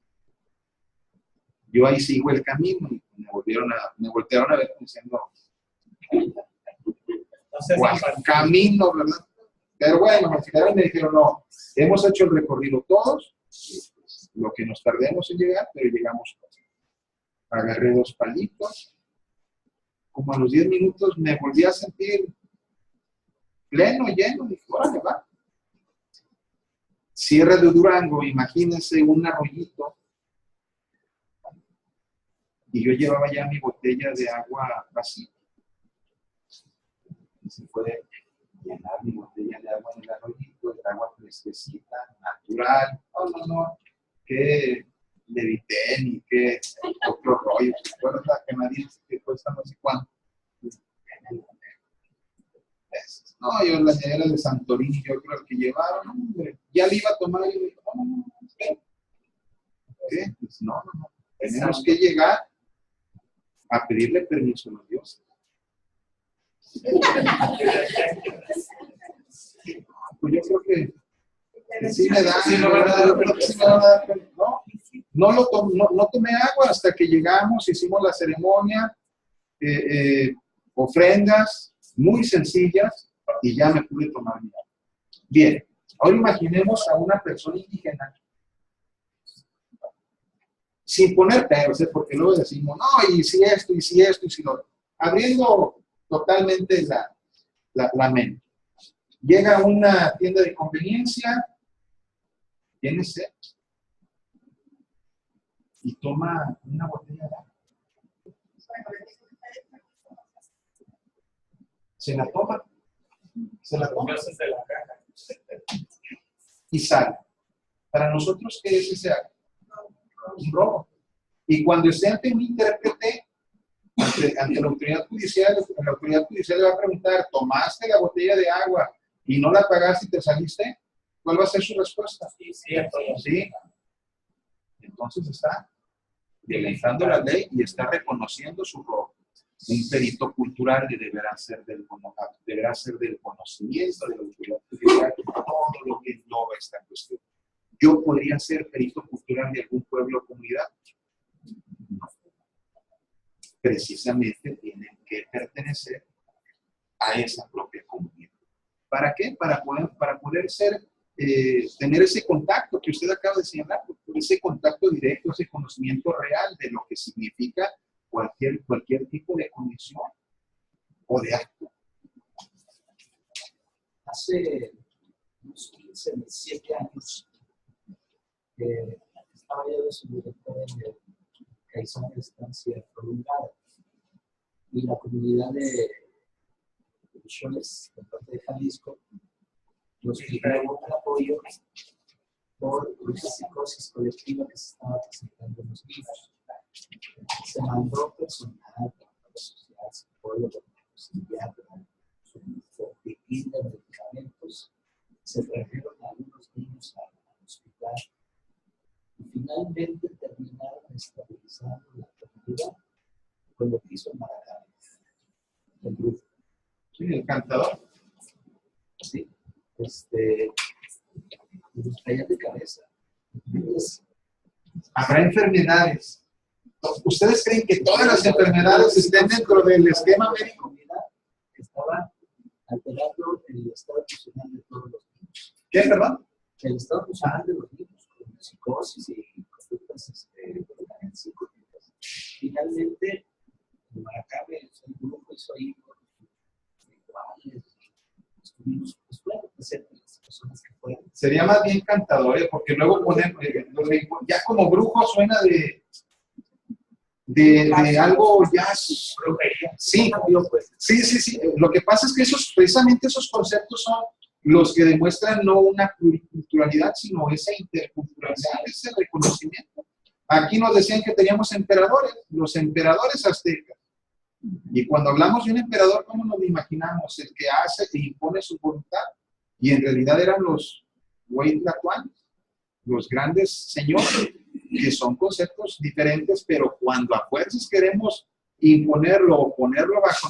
Yo ahí sigo el camino y me voltearon a ver diciendo, camino, ¿verdad? Pero bueno, al final me dijeron, no, hemos hecho el recorrido todos, lo que nos tardemos en llegar, pero llegamos todos. Agarré 2 palitos. Como a los 10 minutos me volví a sentir pleno, lleno. Dije, órale, va. Sierra de Durango, imagínense un arroyito. Y yo llevaba ya mi botella de agua vacía. Y se puede llenar mi botella de agua en el arroyito, de agua fresquecita, natural. No, que Levitén y que otro rollo. ¿Recuerdas la canadiense que cuesta no sé cuánto? No, yo la era de Santorini, yo creo que llevaron, hombre, ya le iba a tomar y dije, no, ¿qué? Pues no, tenemos que llegar a pedirle permiso a los dioses. Pues yo creo que sí me da, no tomé agua hasta que llegamos, hicimos la ceremonia, ofrendas muy sencillas y ya me pude tomar mi agua. Bien, ahora imaginemos a una persona indígena sin poner peros, porque luego decimos, no, y si esto, y si esto, y si lo, abriendo totalmente la mente. Llega a una tienda de conveniencia, tiene sed, y toma una botella de agua. Se la toma. Y sale. Para nosotros, ¿qué es ese acto? Un robo. Y cuando esté ante un intérprete, ante la autoridad judicial le va a preguntar, ¿tomaste la botella de agua y no la pagaste y te saliste? ¿Cuál va a ser su respuesta? Sí. Entonces está violentando la ley y está reconociendo su robo. Un perito cultural deberá ser del conocimiento de la autoridad judicial, todo lo que engloba esta cuestión. ¿Yo podría ser perito cultural de algún pueblo o comunidad? No. Precisamente tienen que pertenecer a esa propia comunidad. ¿Para qué? Para poder ser, tener ese contacto que usted acaba de señalar, ese contacto directo, ese conocimiento real de lo que significa cualquier tipo de condición o de acto. Hace unos 15, 17 años, estaba yo de subdirector en el Caizán de Estancia Prolongada y la comunidad de Xoles, de parte de Jalisco, nos pidió un apoyo por una psicosis colectiva que se estaba presentando en los niños. Se mandó personal, psicólogos, psiquiatras, botiquín de medicamentos, se trajeron a algunos niños al hospital y finalmente terminaron estabilizando la comunidad con lo que hizo el Maracay, el grupo. Sí, el cantador. Sí, nos traían de cabeza. Entonces, habrá enfermedades. ¿Ustedes creen que todas las enfermedades estén dentro del esquema médico? Estaba alterando el estado emocional de todos los niños. ¿Qué, perdón? El estado emocional de los niños, con psicosis y conductas psicológicas. Finalmente, en Maracay, el grupo hizo ahí con rituales, estuvimos presentes las personas que fueron. Sería más bien cantador, porque luego ponen, ya como brujo suena de algo ya brujería. Sí, sí. Lo que pasa es que precisamente esos conceptos son los que demuestran no una pluriculturalidad, sino esa interculturalidad, ese reconocimiento. Aquí nos decían que teníamos emperadores, los emperadores aztecas. Y cuando hablamos de un emperador, ¿cómo nos lo imaginamos? El que hace e impone su voluntad. Y en realidad eran los Huaytlacuanes, los grandes señores, que son conceptos diferentes, pero cuando a fuerzas queremos imponerlo o ponerlo bajo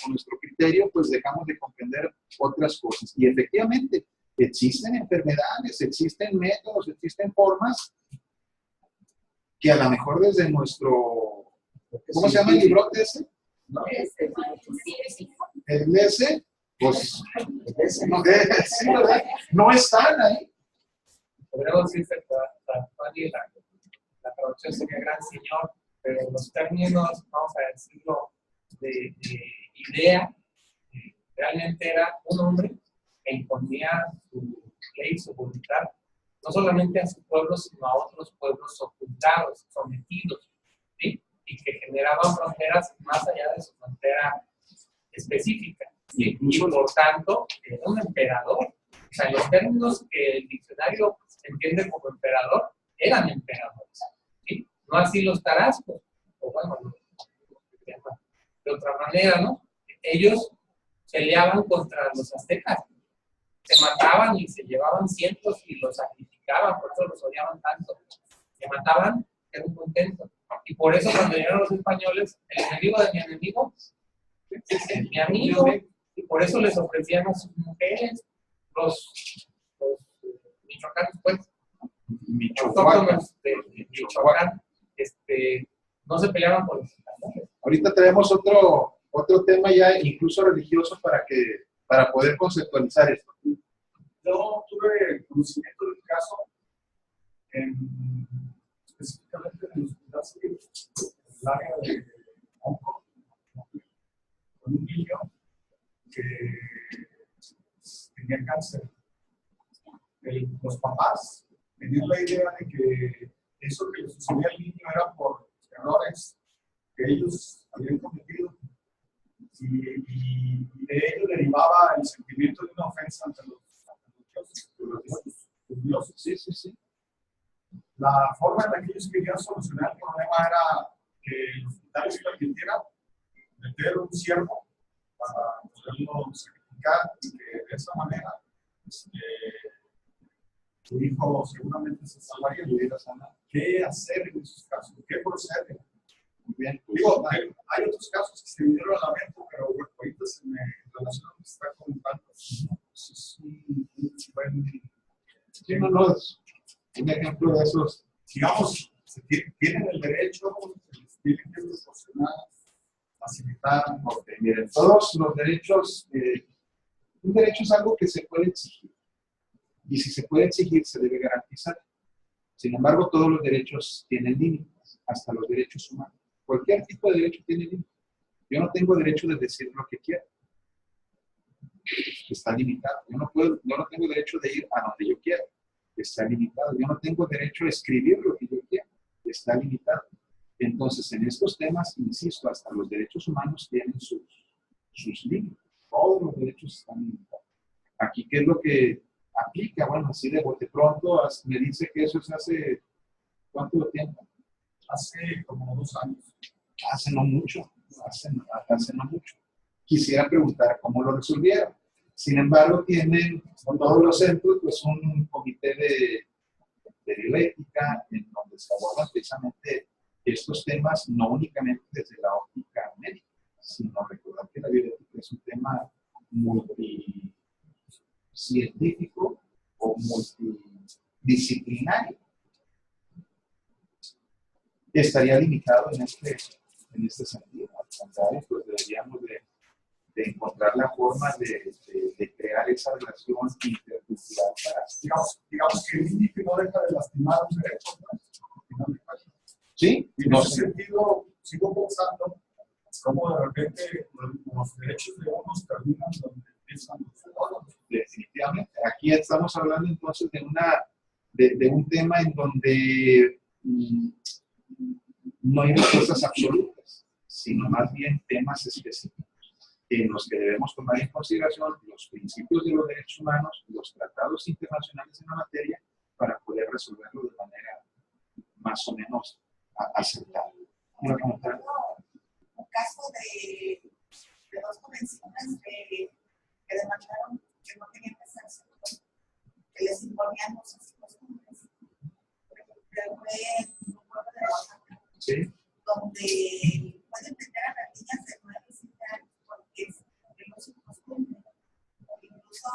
nuestro criterio, pues dejamos de comprender otras cosas. Y efectivamente, existen enfermedades, existen métodos, existen formas que a lo mejor desde nuestro... ¿Cómo se llama el librote ese? ¿No? El ese, pues, no están ahí. Podríamos decir que la traducción sería gran señor, pero los términos, vamos a decirlo, de idea, realmente era un hombre que imponía su ley, su voluntad, no solamente a su pueblo, sino a otros pueblos ocultados, sometidos, ¿sí? Y que generaban fronteras más allá de su frontera específica. ¿Sí? Y por tanto, era un emperador. O sea, los términos que el diccionario entiende como emperador eran emperadores. ¿Sí? No así los tarascos, o bueno, de otra manera, ¿no? Ellos peleaban contra los aztecas, se mataban y se llevaban cientos y los sacrificaban, por eso los odiaban tanto. Se mataban, era un contento. Y por eso cuando llegaron los españoles, el enemigo de mi enemigo es mi amigo, y por eso les ofrecían a sus mujeres, los michoacanos, pues, autóctonos de Michoacán, no se peleaban por los españoles. Ahorita tenemos otro tema ya incluso religioso para poder conceptualizar esto. Yo tuve conocimiento del caso específicamente en el área de Hong Kong, con un niño que tenía cáncer. Los papás tenían la idea de que eso que le sucedía al niño era por errores que ellos habían cometido y de ello derivaba el sentimiento de una ofensa ante los dioses. Sí. La forma en la que ellos querían solucionar el problema era que el hospital se permitiera meter un ciervo para poderlo sacrificar y que de esa manera tu hijo seguramente se salvaría y hubiera sanado. ¿Qué hacer en esos casos? ¿Qué procede? Muy bien. Digo, hay otros casos que se vinieron a la mente, pero ahorita se me relaciona con lo que está comentando. Es un buen... Un ejemplo de esos. Digamos, tienen el derecho, tienen que proporcionar, facilitar. Miren, todos los derechos, un derecho es algo que se puede exigir. Y si se puede exigir, se debe garantizar. Sin embargo, todos los derechos tienen límites, hasta los derechos humanos. Cualquier tipo de derecho tiene límites. Yo no tengo derecho de decir lo que quiero. Está limitado. Yo no tengo derecho de ir a donde yo quiero. Está limitado. Yo no tengo derecho a escribir lo que yo quiero. Está limitado. Entonces, en estos temas, insisto, hasta los derechos humanos tienen sus límites. Todos los derechos están limitados. Aquí, ¿qué es lo que aplica? Bueno, así de bote pronto, me dice que eso es hace, ¿cuánto tiempo? Hace como 2 años. Hace no mucho. Hace no mucho. Quisiera preguntar cómo lo resolvieron. Sin embargo, tienen todos los centros pues un comité de bioética en donde se abordan precisamente estos temas, no únicamente desde la óptica médica, sino recordar que la bioética es un tema multicientífico o multidisciplinario. Estaría limitado en este sentido. Al contrario, pues deberíamos de encontrar la forma de crear esa relación intercultural para... Digamos que el límite no deja de lastimar un derecho, ¿no? Sí, en ese sentido, sigo pensando cómo de repente los derechos de unos terminan donde empiezan los otros. Definitivamente. Aquí estamos hablando entonces de un tema en donde no hay respuestas absolutas, sino más bien temas específicos en los que debemos tomar en consideración los principios de los derechos humanos, los tratados internacionales en la materia, para poder resolverlo de manera más o menos aceptable. Un caso de 2 convenciones que demandaron que no tenían que hacerse, que les imponían muchas costumbres. Por ejemplo, fue un pueblo de Oaxaca, ¿sí? Donde pueden meter a las niñas de 9 y 7 años porque no es su costumbre. Incluso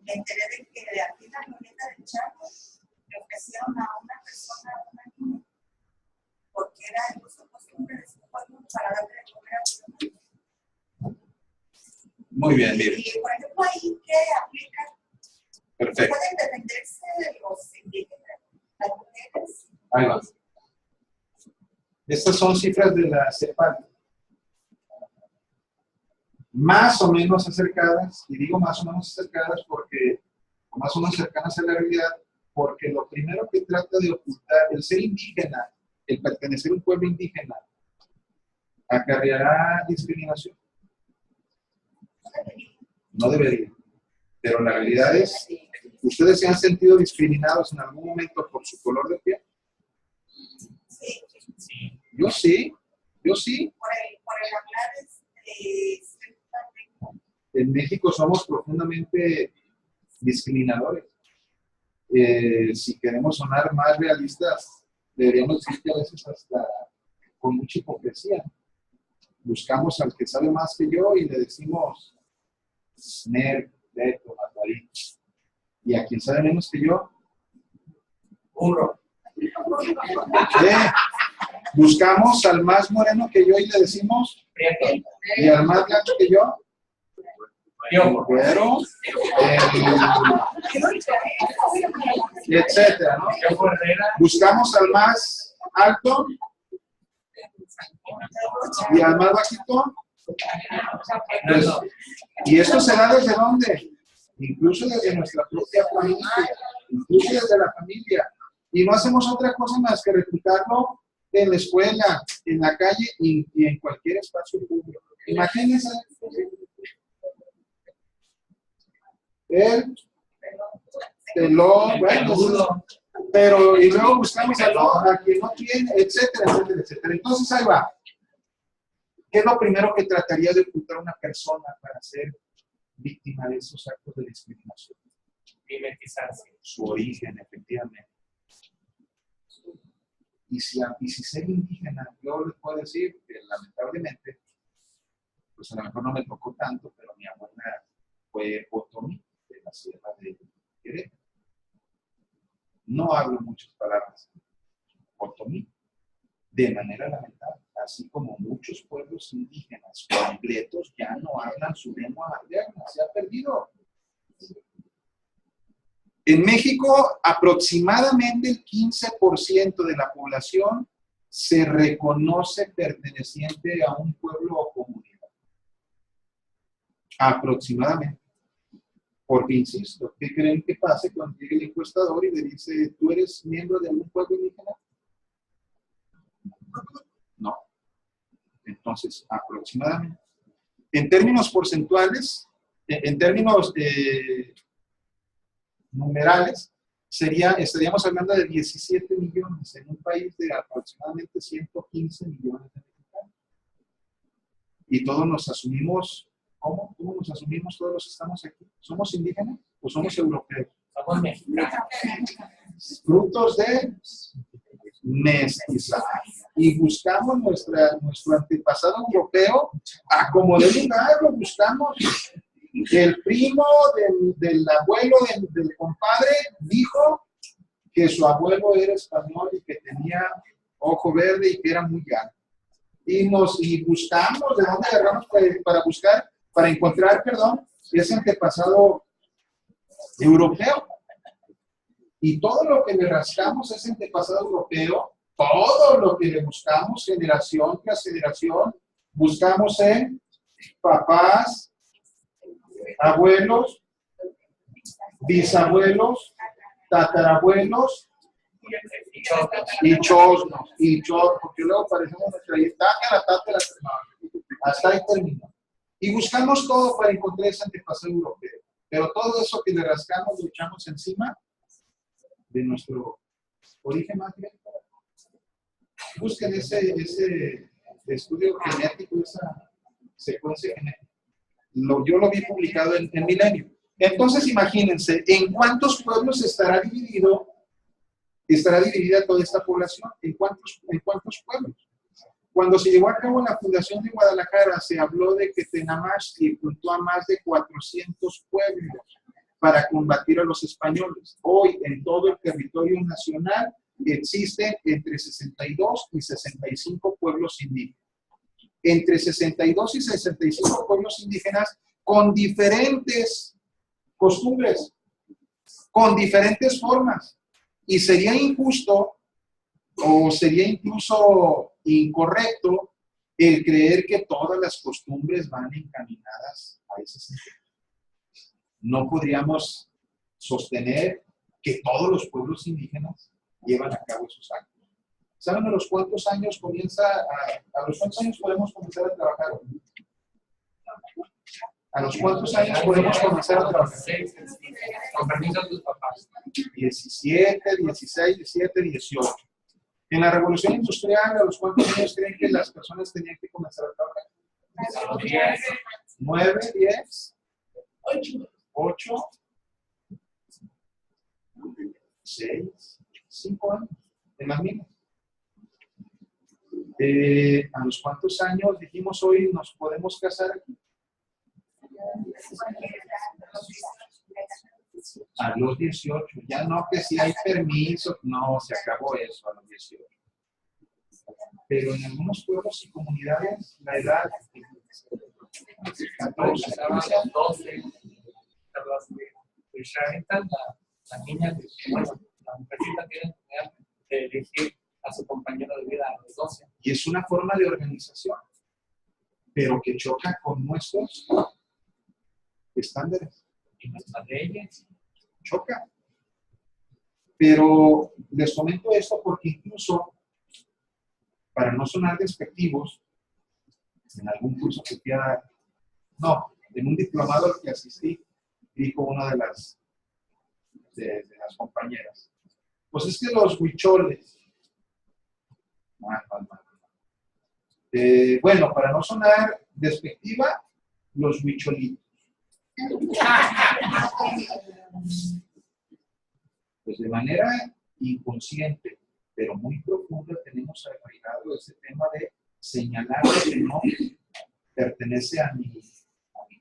me enteré de que aquí en la glorieta del Chaco le ofrecieron a una persona una niña porque era el uso costumbre de su pueblo para darle de comer a los demás. Muy bien, bien. Y por ejemplo, ahí que aplica, perfecto. Pueden defenderse de los indígenas, las mujeres. Ahí va. Estas son cifras de la CEPAL. Más o menos acercadas, y digo más o menos acercadas porque, o más o menos cercanas a la realidad, porque lo primero que trata de ocultar, el ser indígena, el pertenecer a un pueblo indígena, acarreará discriminación. No debería. Pero la realidad es, ¿ustedes se han sentido discriminados en algún momento por su color de piel? Sí. Yo sí, yo sí. Por el hablar En México somos profundamente discriminadores. Si queremos sonar más realistas, deberíamos decir que a veces hasta con mucha hipocresía. Buscamos al que sabe más que yo y le decimos nerd, beto, matarí. Y a quien sabe menos que yo, burro. Buscamos al más moreno que yo y le decimos Prieto. y al más blanco que yo, güero, etcétera, ¿no? Buscamos al más alto y al más bajito. Pues, ¿y esto se da desde dónde? Incluso desde nuestra propia familia, incluso desde la familia. Y no hacemos otra cosa más que replicarlo en la escuela, en la calle y en cualquier espacio público. Imagínense el pelón, bueno, pero y luego buscamos a quien no tiene, etcétera, etcétera, etcétera. Entonces ahí va. ¿Qué es lo primero que trataría de ocultar una persona para ser víctima de esos actos de discriminación? Mimetizarse. Su origen, efectivamente. Y si ser indígena, yo les puedo decir que lamentablemente, pues a lo mejor no me tocó tanto, pero mi abuela fue otomí de la sierra de Querétaro. No hablo muchas palabras otomí, de manera lamentable, así como muchos pueblos indígenas completos ya no hablan su lengua materna, se ha perdido. En México, aproximadamente el 15% de la población se reconoce perteneciente a un pueblo o comunidad. Aproximadamente. Porque, insisto, ¿qué creen que pase cuando llegue el encuestador y le dice, ¿tú eres miembro de algún pueblo indígena? No. Entonces, aproximadamente. En términos porcentuales, en términos numerales, estaríamos hablando de 17 millones en un país de aproximadamente 115 millones de mexicanos. Y todos nos asumimos, ¿cómo? ¿Cómo nos asumimos todos los que estamos aquí? ¿Somos indígenas o somos europeos? Somos mexicanos. Frutos de mestizaje. Y buscamos nuestro antepasado europeo a como de lugar, lo buscamos. El primo del abuelo del compadre dijo que su abuelo era español y que tenía ojo verde y que era muy grande. Y buscamos de dónde agarramos para encontrar, ese antepasado europeo. Y todo lo que le rascamos a ese antepasado europeo, todo lo que le buscamos, generación tras generación, buscamos en papás, abuelos, bisabuelos, tatarabuelos y chosnos, porque luego parecemos nuestra tátara, hasta ahí terminó. Y buscamos todo para encontrar ese antepasado europeo. Pero todo eso que le rascamos, lo echamos encima de nuestro origen material. Busquen ese estudio genético, esa secuencia genética. Yo lo vi publicado en Milenio. Entonces, imagínense, ¿en cuántos pueblos estará dividida toda esta población? ¿En cuántos pueblos? Cuando se llevó a cabo la fundación de Guadalajara, se habló de que Tenamaxtli juntó a más de 400 pueblos para combatir a los españoles. Hoy, en todo el territorio nacional, existen entre 62 y 65 pueblos indígenas. Entre 62 y 65 pueblos indígenas con diferentes costumbres, con diferentes formas. Y sería injusto o sería incluso incorrecto el creer que todas las costumbres van encaminadas a ese sentido. No podríamos sostener que todos los pueblos indígenas llevan a cabo esos actos. ¿Saben a los cuántos años a los cuántos años podemos comenzar a trabajar? ¿A los cuántos años podemos comenzar a trabajar? Con permiso de tus papás. 17, 16, 17, 18. En la Revolución Industrial, ¿a los cuántos años creen que las personas tenían que comenzar a trabajar? A los 10. 9, 10, 8, 6, 5 años en las minas. ¿A los cuántos años dijimos hoy nos podemos casar aquí? A los 18. Ya no que si hay permiso, no, se acabó eso a los 18. Pero en algunos pueblos y comunidades la edad 14, 12. La niña, bueno, la mujercita tiene que elegir a su compañero de vida a los 12. Y es una forma de organización, pero que choca con nuestros estándares. Y nuestras leyes. Choca. Pero les comento esto porque incluso, para no sonar despectivos, en algún curso que fui a dar, no, en un diplomado al que asistí, dijo una de las compañeras, pues es que los huicholes, bueno, para no sonar despectiva, los huicholitos. Pues de manera inconsciente, pero muy profunda, tenemos arraigado ese tema de señalar que no pertenece a mi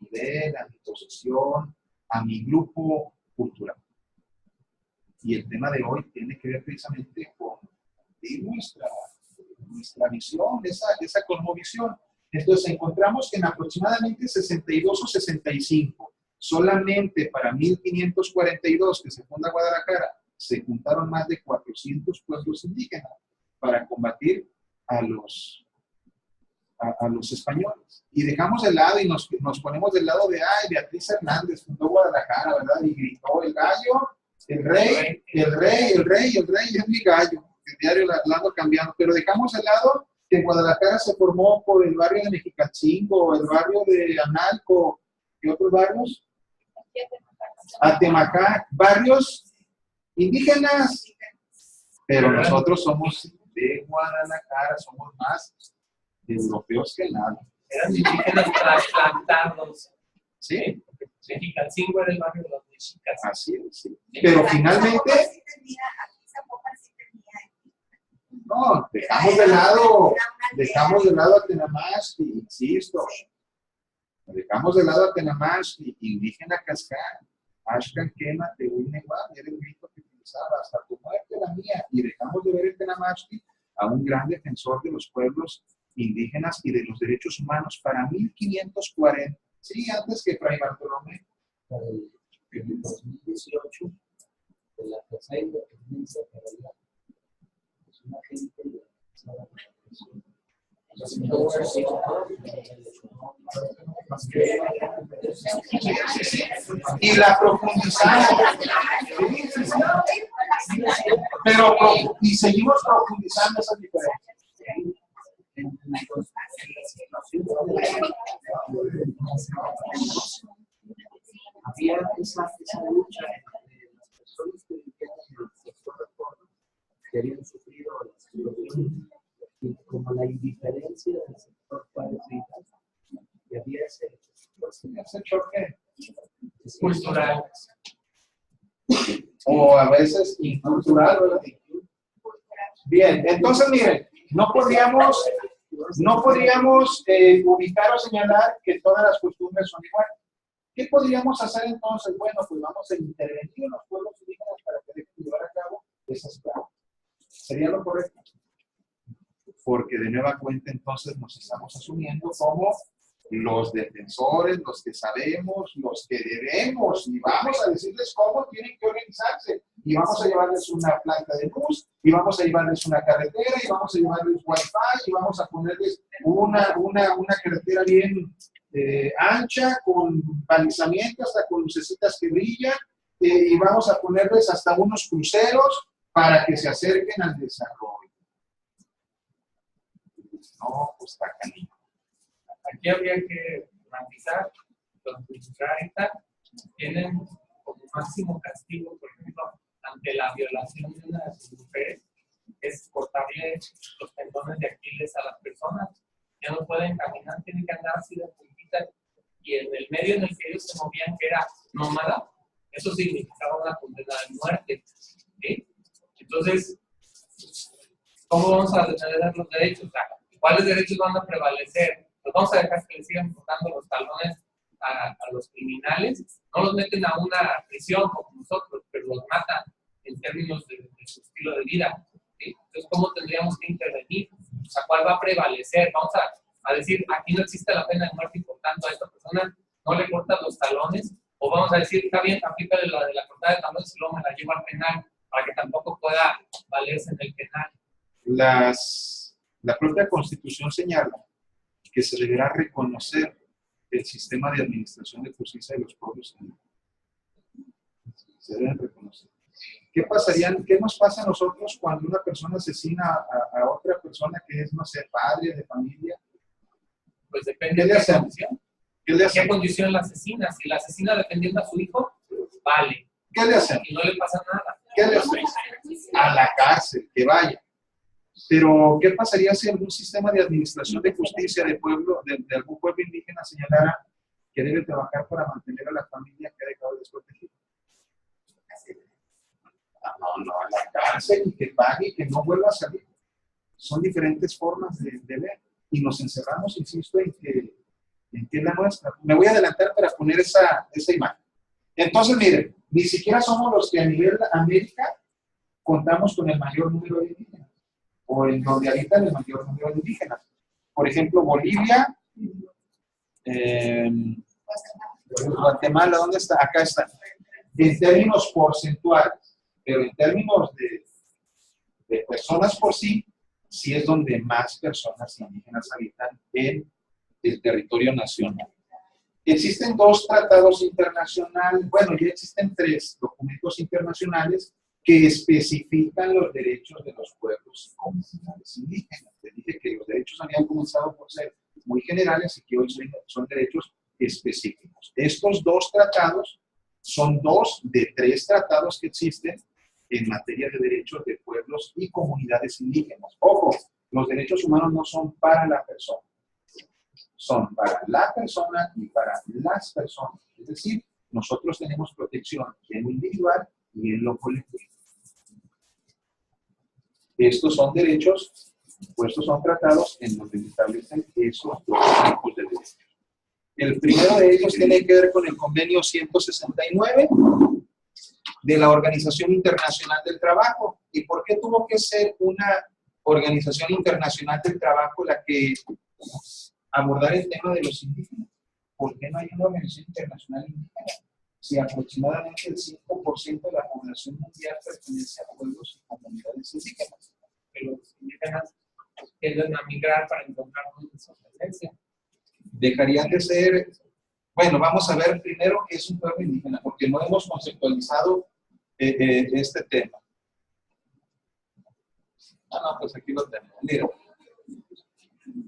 nivel, a mi posesión, a mi grupo cultural. Y el tema de hoy tiene que ver precisamente con nuestra visión, esa cosmovisión. Entonces encontramos que en aproximadamente 62 o 65, solamente para 1542 que se funda Guadalajara, se juntaron más de 400 pueblos indígenas para combatir a los españoles. Y dejamos de lado y nos ponemos del lado de, Beatriz Hernández fundó Guadalajara, ¿verdad? Y gritó el gallo, el rey, es mi gallo. El diario la ando cambiando, pero dejamos de lado que Guadalajara se formó por el barrio de Mexicachingo, el barrio de Analco y otros barrios. Atemacá, barrios indígenas, pero nosotros somos de Guadalajara, somos más europeos que nada. Eran indígenas trasplantados. Sí. Mexicalcingo era el barrio de los mexicas. Así es, sí. Pero finalmente, no, dejamos de lado a Tenamashki, insisto. Dejamos de lado a Tenamashki, indígena cascán, Ashkan Kema, Tehuinegua, era el grito que utilizaba, hasta tu muerte la mía. Y dejamos de ver en Tenamashki a un gran defensor de los pueblos indígenas y de los derechos humanos para 1540. Sí, antes que Fray Bartolomé. En el 2018, de la Plaza de Independencia, es una gente de la y la profundizamos. Pero y seguimos profundizando esas diferencias. Había esa lucha entre las personas que vivían en el sector reforma, que habían sufrido la situación, y como la indiferencia del sector padre y había ese choque cultural. O a veces incultural, ¿verdad? Bien, entonces miren, no podríamos ubicar o señalar que todas las costumbres son iguales. ¿Qué podríamos hacer entonces? Bueno, pues vamos a intervenir en los pueblos indígenas para que dejen llevar a cabo esas prácticas. ¿Sería lo correcto? Porque de nueva cuenta entonces nos estamos asumiendo como los defensores, los que sabemos, los que debemos, y vamos a decirles cómo tienen que organizarse. Y vamos a llevarles una planta de luz, y vamos a llevarles una carretera, y vamos a llevarles wifi, y vamos a ponerles una carretera bien ancha, con balizamiento, hasta con lucecitas que brillan, y vamos a ponerles hasta unos cruceros para que se acerquen al desarrollo. No, pues está canijo. Aquí habría que matizar, los ahorita tienen como máximo castigo, por ejemplo, ante la violación de una de sus mujeres, es cortarle los tendones de Aquiles a las personas. Ya no pueden caminar, tienen que andar así de puntita, y en el medio en el que ellos se movían, que era nómada, eso significaba una condena de muerte. ¿Sí? Entonces, ¿cómo vamos a detener los derechos? O sea, ¿cuáles derechos van a prevalecer? ¿Los vamos a dejar que le sigan cortando los talones a los criminales? No los meten a una prisión como nosotros, pero los matan en términos de su estilo de vida. ¿Sí? Entonces, ¿cómo tendríamos que intervenir? O sea, ¿cuál va a prevalecer? Vamos a decir, aquí no existe la pena de muerte y por tanto a esta persona no le cortan los talones, o vamos a decir, está bien, aplícale la de la cortada de talones y luego me la llevo al penal, para que tampoco pueda valerse en el penal. La propia Constitución señala que se deberá reconocer el sistema de administración de justicia de los pueblos indígenas. Se deben reconocer. ¿Qué nos pasa a nosotros cuando una persona asesina a otra persona que es, no sé, padre de familia? Pues depende de qué condición. ¿Qué condición la asesina? Si la asesina defendiendo a su hijo, vale. ¿Qué le hacen? Y no le pasa nada. ¿Qué le hacen? A la cárcel, que vaya. Pero, ¿qué pasaría si algún sistema de administración de justicia de algún pueblo indígena señalara que debe trabajar para mantener a la familia que ha dejado desprotegida? No, a la cárcel, y que pague y que no vuelva a salir. Son diferentes formas de ver. Y nos encerramos, insisto, en que es la nuestra. Me voy a adelantar para poner esa imagen. Entonces, miren, ni siquiera somos los que a nivel América contamos con el mayor número de indígenas, o en donde habitan el mayor número de indígenas. Por ejemplo, Bolivia, Guatemala, ¿dónde está? Acá está. En términos porcentuales, pero en términos de personas por sí es donde más personas indígenas habitan en el territorio nacional. Existen 2 tratados internacionales, bueno, ya existen 3 documentos internacionales que especifican los derechos de los pueblos y comunidades indígenas. Les dije que los derechos habían comenzado por ser muy generales y que hoy son derechos específicos. Estos 2 tratados son 2 de 3 tratados que existen en materia de derechos de pueblos y comunidades indígenas. Ojo, los derechos humanos no son para la persona, son para la persona y para las personas. Es decir, nosotros tenemos protección en lo individual y en lo colectivo. Estos son derechos, o estos son tratados en donde se establecen esos 2 tipos de derechos. El primero de ellos tiene que ver con el convenio 169 de la Organización Internacional del Trabajo. ¿Y por qué tuvo que ser una Organización Internacional del Trabajo la que abordar el tema de los indígenas? ¿Por qué no hay una organización internacional indígena? Si aproximadamente el 5% de la población mundial pertenece a pueblos y comunidades indígenas. Pero los indígenas tienden a migrar para encontrar una subsistencia. Dejarían de ser... Bueno, vamos a ver primero qué es un pueblo indígena, porque no hemos conceptualizado este tema. No, pues aquí lo tenemos. Mira.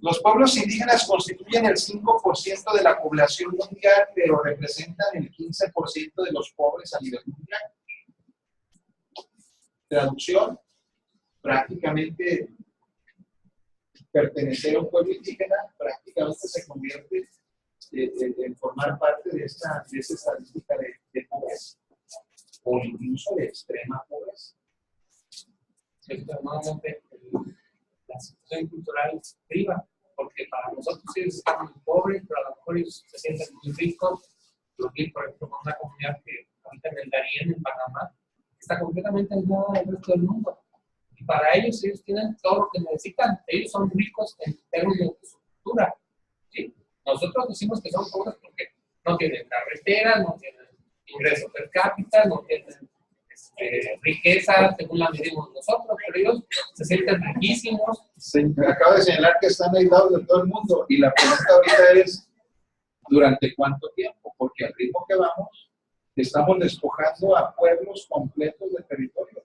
Los pueblos indígenas constituyen el 5% de la población mundial, pero representan el 15% de los pobres a nivel mundial. Traducción, prácticamente pertenecer a un pueblo indígena prácticamente se convierte en formar parte de esa estadística de pobreza, o incluso de extrema pobreza. Normalmente la situación cultural priva, porque para nosotros ellos están muy pobres, pero a lo mejor ellos se sienten muy ricos. Lo que, por ejemplo, con una comunidad que habita en el Darién, en Panamá, está completamente aislada del resto del mundo. Y para ellos tienen todo lo que necesitan. Ellos son ricos en términos de su cultura. ¿Sí? Nosotros decimos que son pobres porque no tienen carreteras, no tienen ingreso per cápita, no tienen riqueza según la medimos nosotros, pero ellos se sienten riquísimos. Acabo de señalar que están aislados de todo el mundo y la pregunta ahorita es ¿durante cuánto tiempo? Porque al ritmo que vamos estamos despojando a pueblos completos de territorio,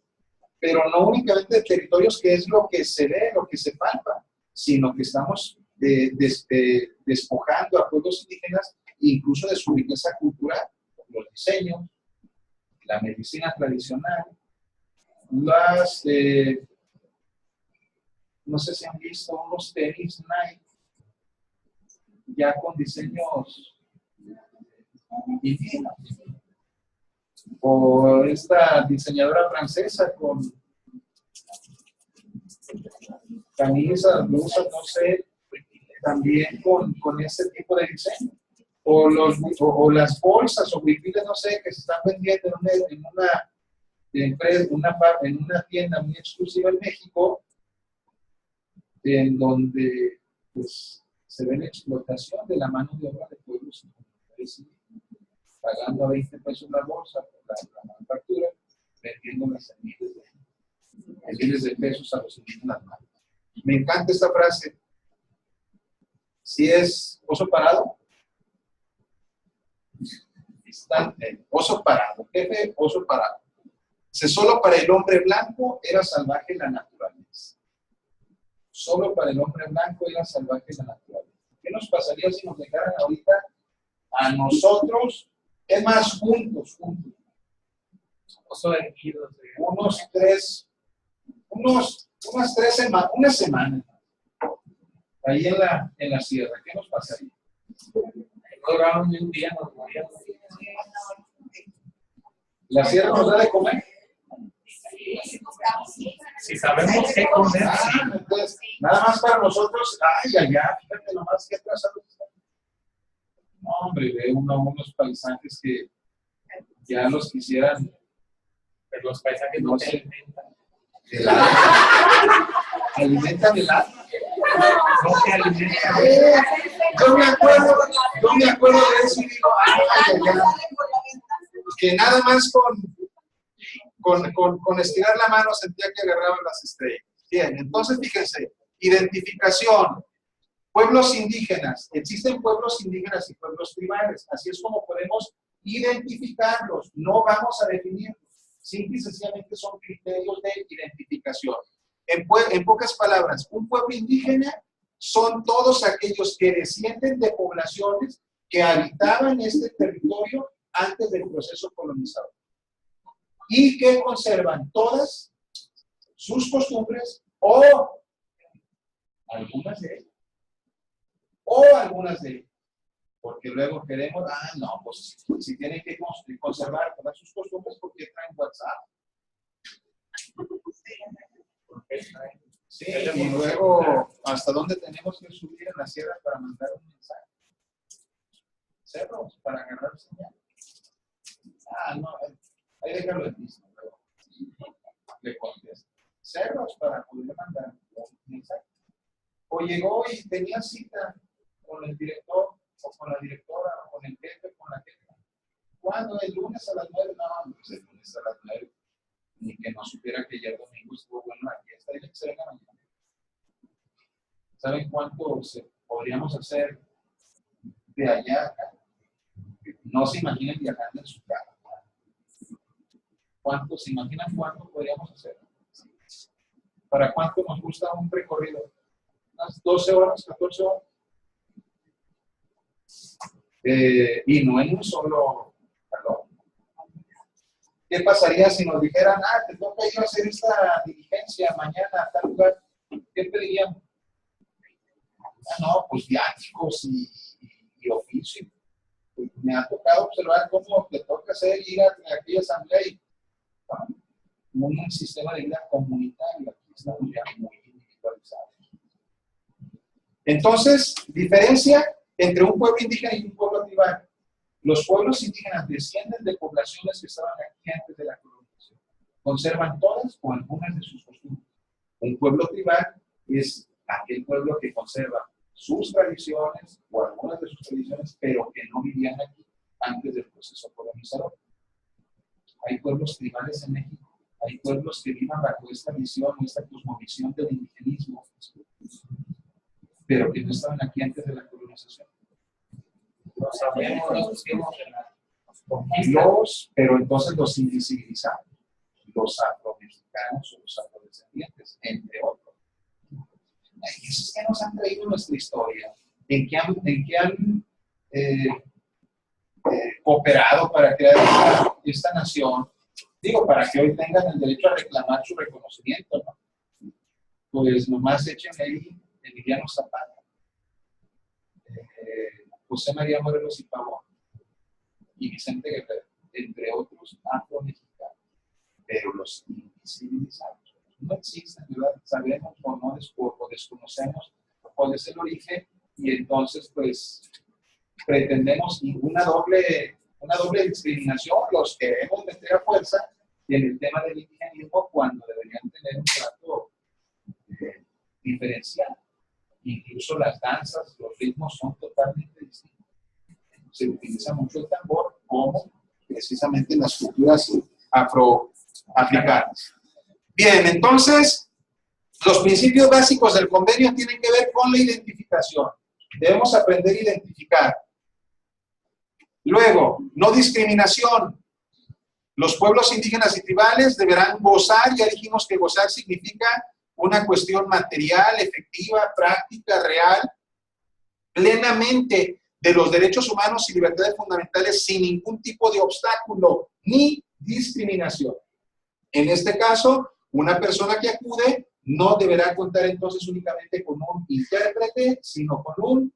pero no únicamente de territorios, que es lo que se ve, lo que se palpa, sino que estamos despojando a pueblos indígenas incluso de su riqueza cultural, los diseños, la medicina tradicional, las, no sé si han visto unos tenis Nike ya con diseños indígenas, o esta diseñadora francesa con camisas, blusas, no sé, también con ese tipo de diseño. O las bolsas o huipiles, no sé, que se están vendiendo en una tienda muy exclusiva en México, en donde pues, se ve la explotación de la mano de obra de pueblos pagando a 20 pesos la bolsa por la manufactura, vendiéndolas en miles de pesos a los indígenas. Me encanta esta frase. Si es oso parado, oso parado, jefe, oso parado. Solo para el hombre blanco era salvaje la naturaleza. Solo para el hombre blanco era salvaje la naturaleza. ¿Qué nos pasaría si nos dejaran ahorita a nosotros, es más, juntos, una semana, ahí en la sierra? ¿Qué nos pasaría? No duraron ni un día, nos moríamos. ¿La sierra nos da de comer? Si sabemos qué comer, sí. Entonces, nada más para nosotros, fíjate nomás que atrasados están. No, hombre, ve unos paisajes que ya los quisieran. Pero los paisajes no se alimentan. El alma. ¿Alimentan el alma? No se alimentan. Yo me acuerdo de eso y digo, que nada más con estirar la mano sentía que agarraba las estrellas. Bien, entonces fíjense, identificación. Pueblos indígenas. Existen pueblos indígenas y pueblos tribales. Así es como podemos identificarlos. No vamos a definirlos. Simple y sencillamente son criterios de identificación. En pocas palabras, un pueblo indígena son todos aquellos que descienden de poblaciones que habitaban este territorio antes del proceso colonizador y que conservan todas sus costumbres o algunas de ellas. Porque luego queremos, pues si tienen que conservar todas sus costumbres, ¿por qué traen WhatsApp? Sí, y luego, ¿hasta dónde tenemos que subir en la sierra para mandar un mensaje? Cerros, para agarrar señal. Ahí déjalo en lista, luego le contesto. Cerros para poder mandar un mensaje. O llegó y tenía cita con el director, o con la directora, o con el jefe, con la jefa. ¿Cuándo? ¿El lunes a las 9? No, pues el lunes a las 9. Ni que no supiera que ya el domingo estuvo bueno la fiesta y que se venga mañana. ¿Saben cuánto podríamos hacer de allá acá? No se imaginen viajando en su carro. ¿Se imaginan cuánto podríamos hacer? ¿Para cuánto nos gusta un recorrido? ¿Unas 12 horas, 14 horas? Y no en un solo calor. ¿Qué pasaría si nos dijeran, te toca ir a hacer esta diligencia mañana a tal lugar? ¿Qué pediríamos? Pues viáticos y oficio. Pues me ha tocado observar cómo te toca hacer ir a aquella asamblea y un sistema de vida comunitario. Aquí estamos ya muy individualizados. Entonces, diferencia entre un pueblo indígena y un pueblo tribal. Los pueblos indígenas descienden de poblaciones que estaban aquí antes de la colonización. Conservan todas o algunas de sus costumbres. Un pueblo tribal es aquel pueblo que conserva sus tradiciones o algunas de sus tradiciones, pero que no vivían aquí antes del proceso colonizador. Hay pueblos tribales en México, hay pueblos que vivan bajo esta visión, esta cosmovisión del indigenismo, pero que no estaban aquí antes de la colonización. Lo sabemos, los hicimos en la Pero entonces los invisibilizamos, los afromexicanos o los afrodescendientes, entre otros. Esos que nos han traído nuestra historia, en que han cooperado para crear esta nación, digo, para que hoy tengan el derecho a reclamar su reconocimiento, ¿no? Pues nomás echen ahí Emiliano Zapata, José María Morelos y Pavón, y Vicente Guerrero, entre otros afromexicanos, pero los invisibilizamos. No existen, ¿verdad? Sabemos o no o desconocemos cuál es el origen, y entonces, pues, pretendemos una doble discriminación, los queremos meter a fuerza en el tema del indigenismo cuando deberían tener un trato diferencial. Incluso las danzas, los ritmos son totalmente distintos. Se utiliza mucho el tambor como precisamente en las culturas afroafricanas. Bien, entonces, los principios básicos del convenio tienen que ver con la identificación. Debemos aprender a identificar. Luego, no discriminación. Los pueblos indígenas y tribales deberán gozar, ya dijimos que gozar significa una cuestión material, efectiva, práctica, real, plenamente de los derechos humanos y libertades fundamentales sin ningún tipo de obstáculo ni discriminación. En este caso, una persona que acude no deberá contar entonces únicamente con un intérprete, sino con un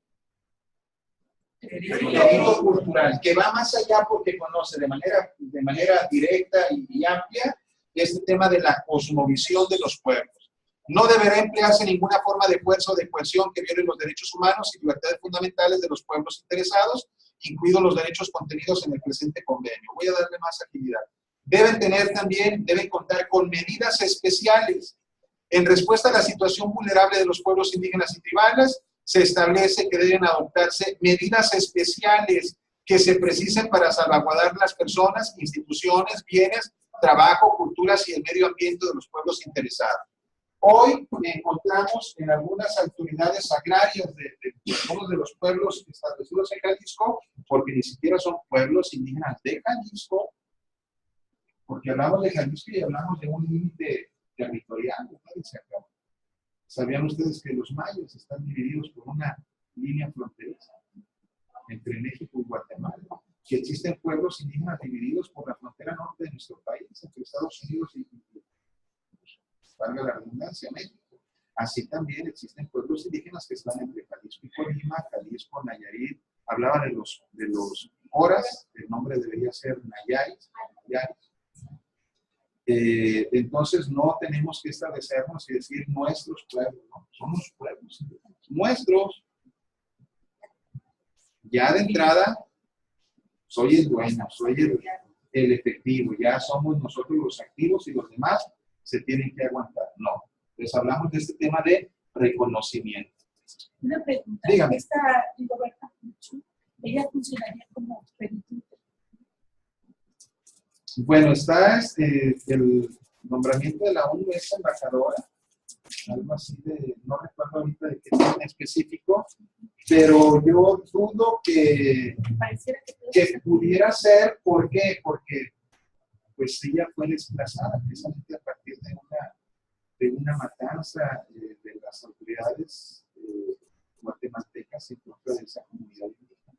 perito cultural, que va más allá porque conoce de manera directa y amplia este tema de la cosmovisión de los pueblos. No deberá emplearse ninguna forma de fuerza o de coerción que viole los derechos humanos y libertades fundamentales de los pueblos interesados, incluidos los derechos contenidos en el presente convenio. Voy a darle más actividad. Deben contar con medidas especiales. En respuesta a la situación vulnerable de los pueblos indígenas y tribales, se establece que deben adoptarse medidas especiales que se precisen para salvaguardar las personas, instituciones, bienes, trabajo, culturas y el medio ambiente de los pueblos interesados. Hoy encontramos en algunas autoridades agrarias de algunos de los pueblos establecidos en Jalisco, porque ni siquiera son pueblos indígenas de Jalisco, porque hablamos de Jalisco y hablamos de un límite territorial, ¿no? ¿Sabían ustedes que los mayas están divididos por una línea fronteriza entre México y Guatemala? Que existen pueblos indígenas divididos por la frontera norte de nuestro país, entre Estados Unidos y valga la redundancia, México. Así también existen pueblos indígenas que están entre Jalisco y Colima, Jalisco, Nayarit. Hablaba de los horas, el nombre debería ser Nayáis. Entonces no tenemos que establecernos y decir nuestros pueblos, no, son los pueblos indígenas. Nuestros, ya de entrada, soy el dueño, soy el efectivo, ya somos nosotros los activos y los demás se tienen que aguantar. No, les hablamos de este tema de reconocimiento. Una pregunta. Dígame. Esta Rigoberta Puchu, ella funcionaría como perito. Bueno, está el nombramiento de la ONU es embajadora, algo así de, no recuerdo ahorita de qué tema específico, pero yo dudo que pudiera ser. ¿Por qué? Porque pues ella fue desplazada precisamente a partir de una matanza de las autoridades guatemaltecas en contra de esa comunidad indígena.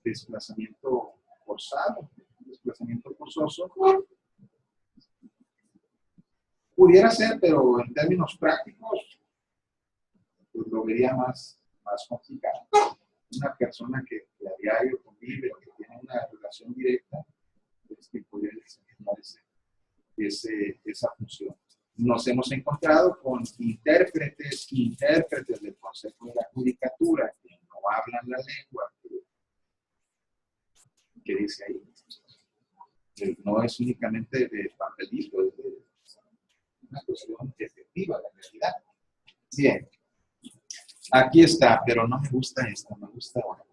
Desplazamiento forzado, desplazamiento forzoso. Pudiera ser, pero en términos prácticos, pues lo vería más complicado. Una persona que a diario convive, que tiene una relación directa, es que pudiera desempeñar esa función. Nos hemos encontrado con intérpretes del Consejo de la Judicatura que no hablan la lengua que dice ahí. No es únicamente de papelito, es de una cuestión efectiva, la realidad. Bien. Aquí está, pero no me gusta esta, me gusta ahora.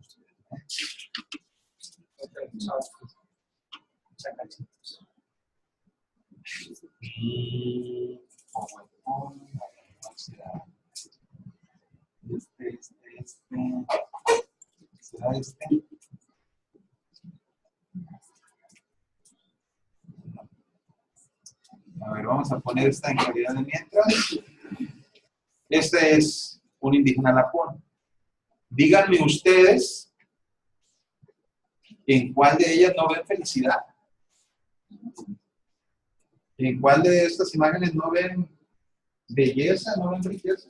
¿Será este? A ver, vamos a poner esta en calidad de mientras. Este es un indígena lapón. Díganme ustedes en cuál de ellas no ven felicidad. ¿En cuál de estas imágenes no ven belleza, no ven riqueza?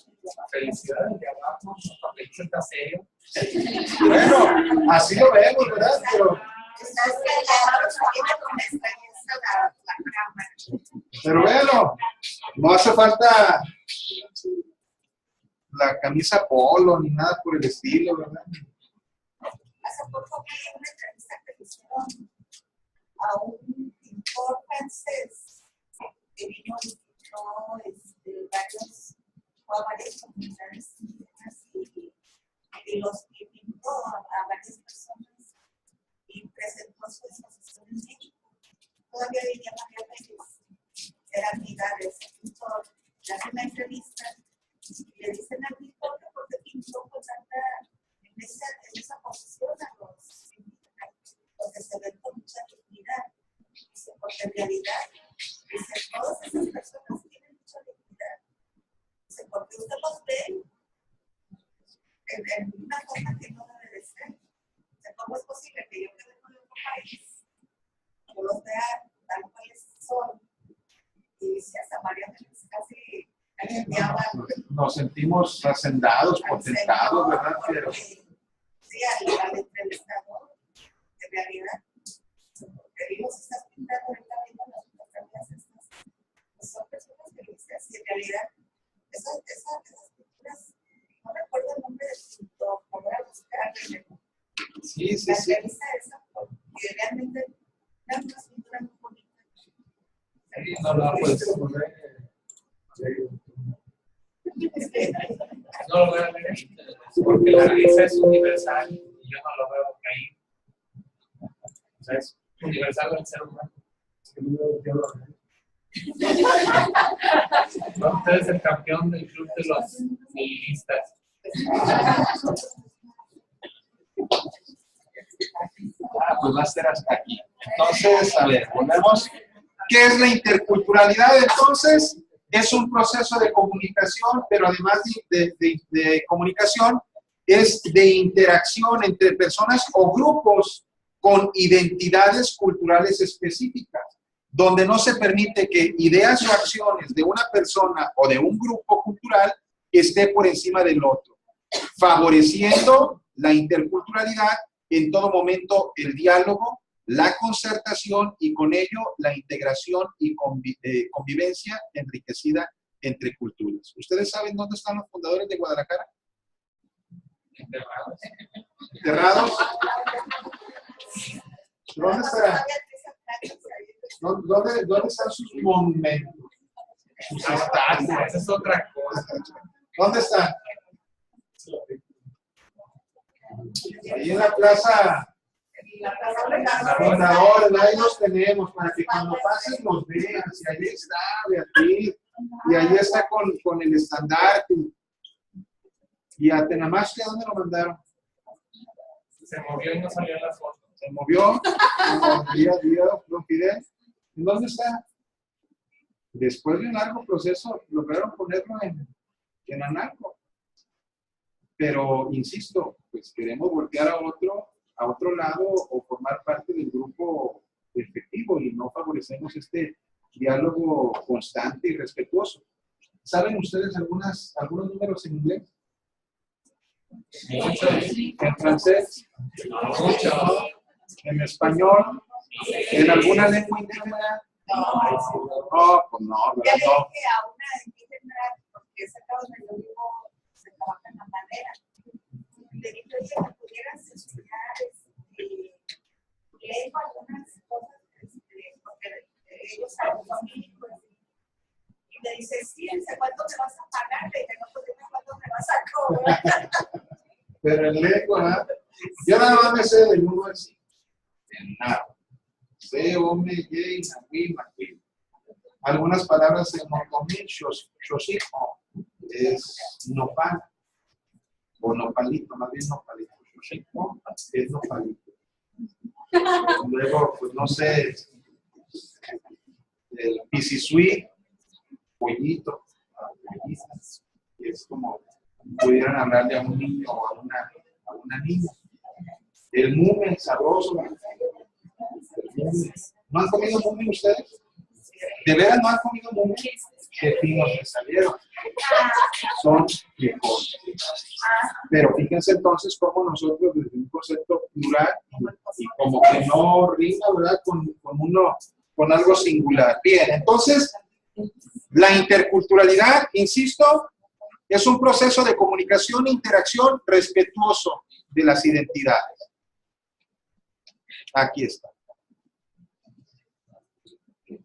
Felicidad de abajo, feliz está serio. Bueno, así lo vemos, ¿verdad? Pero bueno, no hace falta la camisa polo ni nada por el estilo, ¿verdad? Hace poco vi una entrevista que le hicieron a un pintor francés que vino y pintó varias comunidades indígenas y los que pintó a varias personas y presentó su exposición en México. Todavía vivía María Pérez, era amiga de ese pintor, le hace una entrevista y le dicen al pintor que porque pintó con tanta en esa posición a los indígenas, porque se ven con mucha dignidad. Dice, porque en realidad, dice, todas esas personas tienen mucha dignidad. Dice, porque usted los ve en una forma que no debe de ser. Dice, ¿cómo es posible que yo que vengo de otro país, yo los vea tal cuales son? Y dice, hasta María Pérez casi nos sentimos hacendados, potentados, ¿verdad? Pero sí, al entrevistador, en realidad, porque vimos estás pintando ahorita mismo las fotografías estas, pues son personas que dicen así, en realidad, esas pinturas, no recuerdo el nombre del pintor, voy a buscarle. Sí. La entrevista esa, porque realmente eran unas pinturas muy bonitas. No lo voy a leer porque la risa es universal y yo no lo veo ahí. O sea, es universal del ser humano. No, usted es el campeón del club de los nihilistas. Pues va a ser hasta aquí. Entonces, a ver, volvemos. ¿Qué es la interculturalidad? Entonces, es un proceso de comunicación, pero además de comunicación, es de interacción entre personas o grupos con identidades culturales específicas, donde no se permite que ideas o acciones de una persona o de un grupo cultural esté por encima del otro, favoreciendo la interculturalidad en todo momento, el diálogo, la concertación y con ello la integración y convivencia enriquecida entre culturas. ¿Ustedes saben dónde están los fundadores de Guadalajara? ¿Enterrados? ¿Dónde estarán? ¿Dónde están sus monumentos? Sus estatuas. Esa es otra cosa. ¿Dónde están? Ahí en la plaza. Fundadores, ahí los tenemos para que cuando pasen los veas. Y ahí está, Beatriz. Y ahí está con el estandarte. ¿Y a Tenamaxque dónde lo mandaron? Se movió y no salió en la foto. Se movió. Don Fidel. ¿En dónde está? Después de un largo proceso, lograron ponerlo en Analco. Pero, insisto, pues queremos voltear a otro lado o formar parte del grupo efectivo y no favorecemos este diálogo constante y respetuoso. ¿Saben ustedes algunos números en inglés? Muchos. ¿En francés? Muchos. ¿En español? ¿En alguna lengua indígena? No, pues no, ¿verdad? Ya le No. dije a una indígena, porque esa acá donde yo vivo se trabaja en la madera. Le dije, oye, ¿me pudieras estudiar leo algunas cosas? Porque ellos son médicos. Y me dice, sí, ¿cuánto me vas a pagar? Le dije, no, pues dime cuánto me Pero en lengua, yo nada más me sé del 1 al 5. En nada. C, ome, ye, nahui, mahui. Algunas palabras en motomil, xoxico, es nopal, o nopalito, más bien nopalito. Xoxico es nopalito. Luego, pues no sé, el pisisui, pollito, pollitas, es como pudieran hablarle a un niño o a una niña. El mumen sabroso. ¿No han comido mumen ustedes? ¿De veras no han comido mumen? Qué finos me salieron. Son mejores. Pero fíjense entonces cómo nosotros desde un concepto plural y como que no rima, ¿verdad? Con algo singular. Bien, entonces la interculturalidad, insisto, es un proceso de comunicación e interacción respetuoso de las identidades. Aquí está.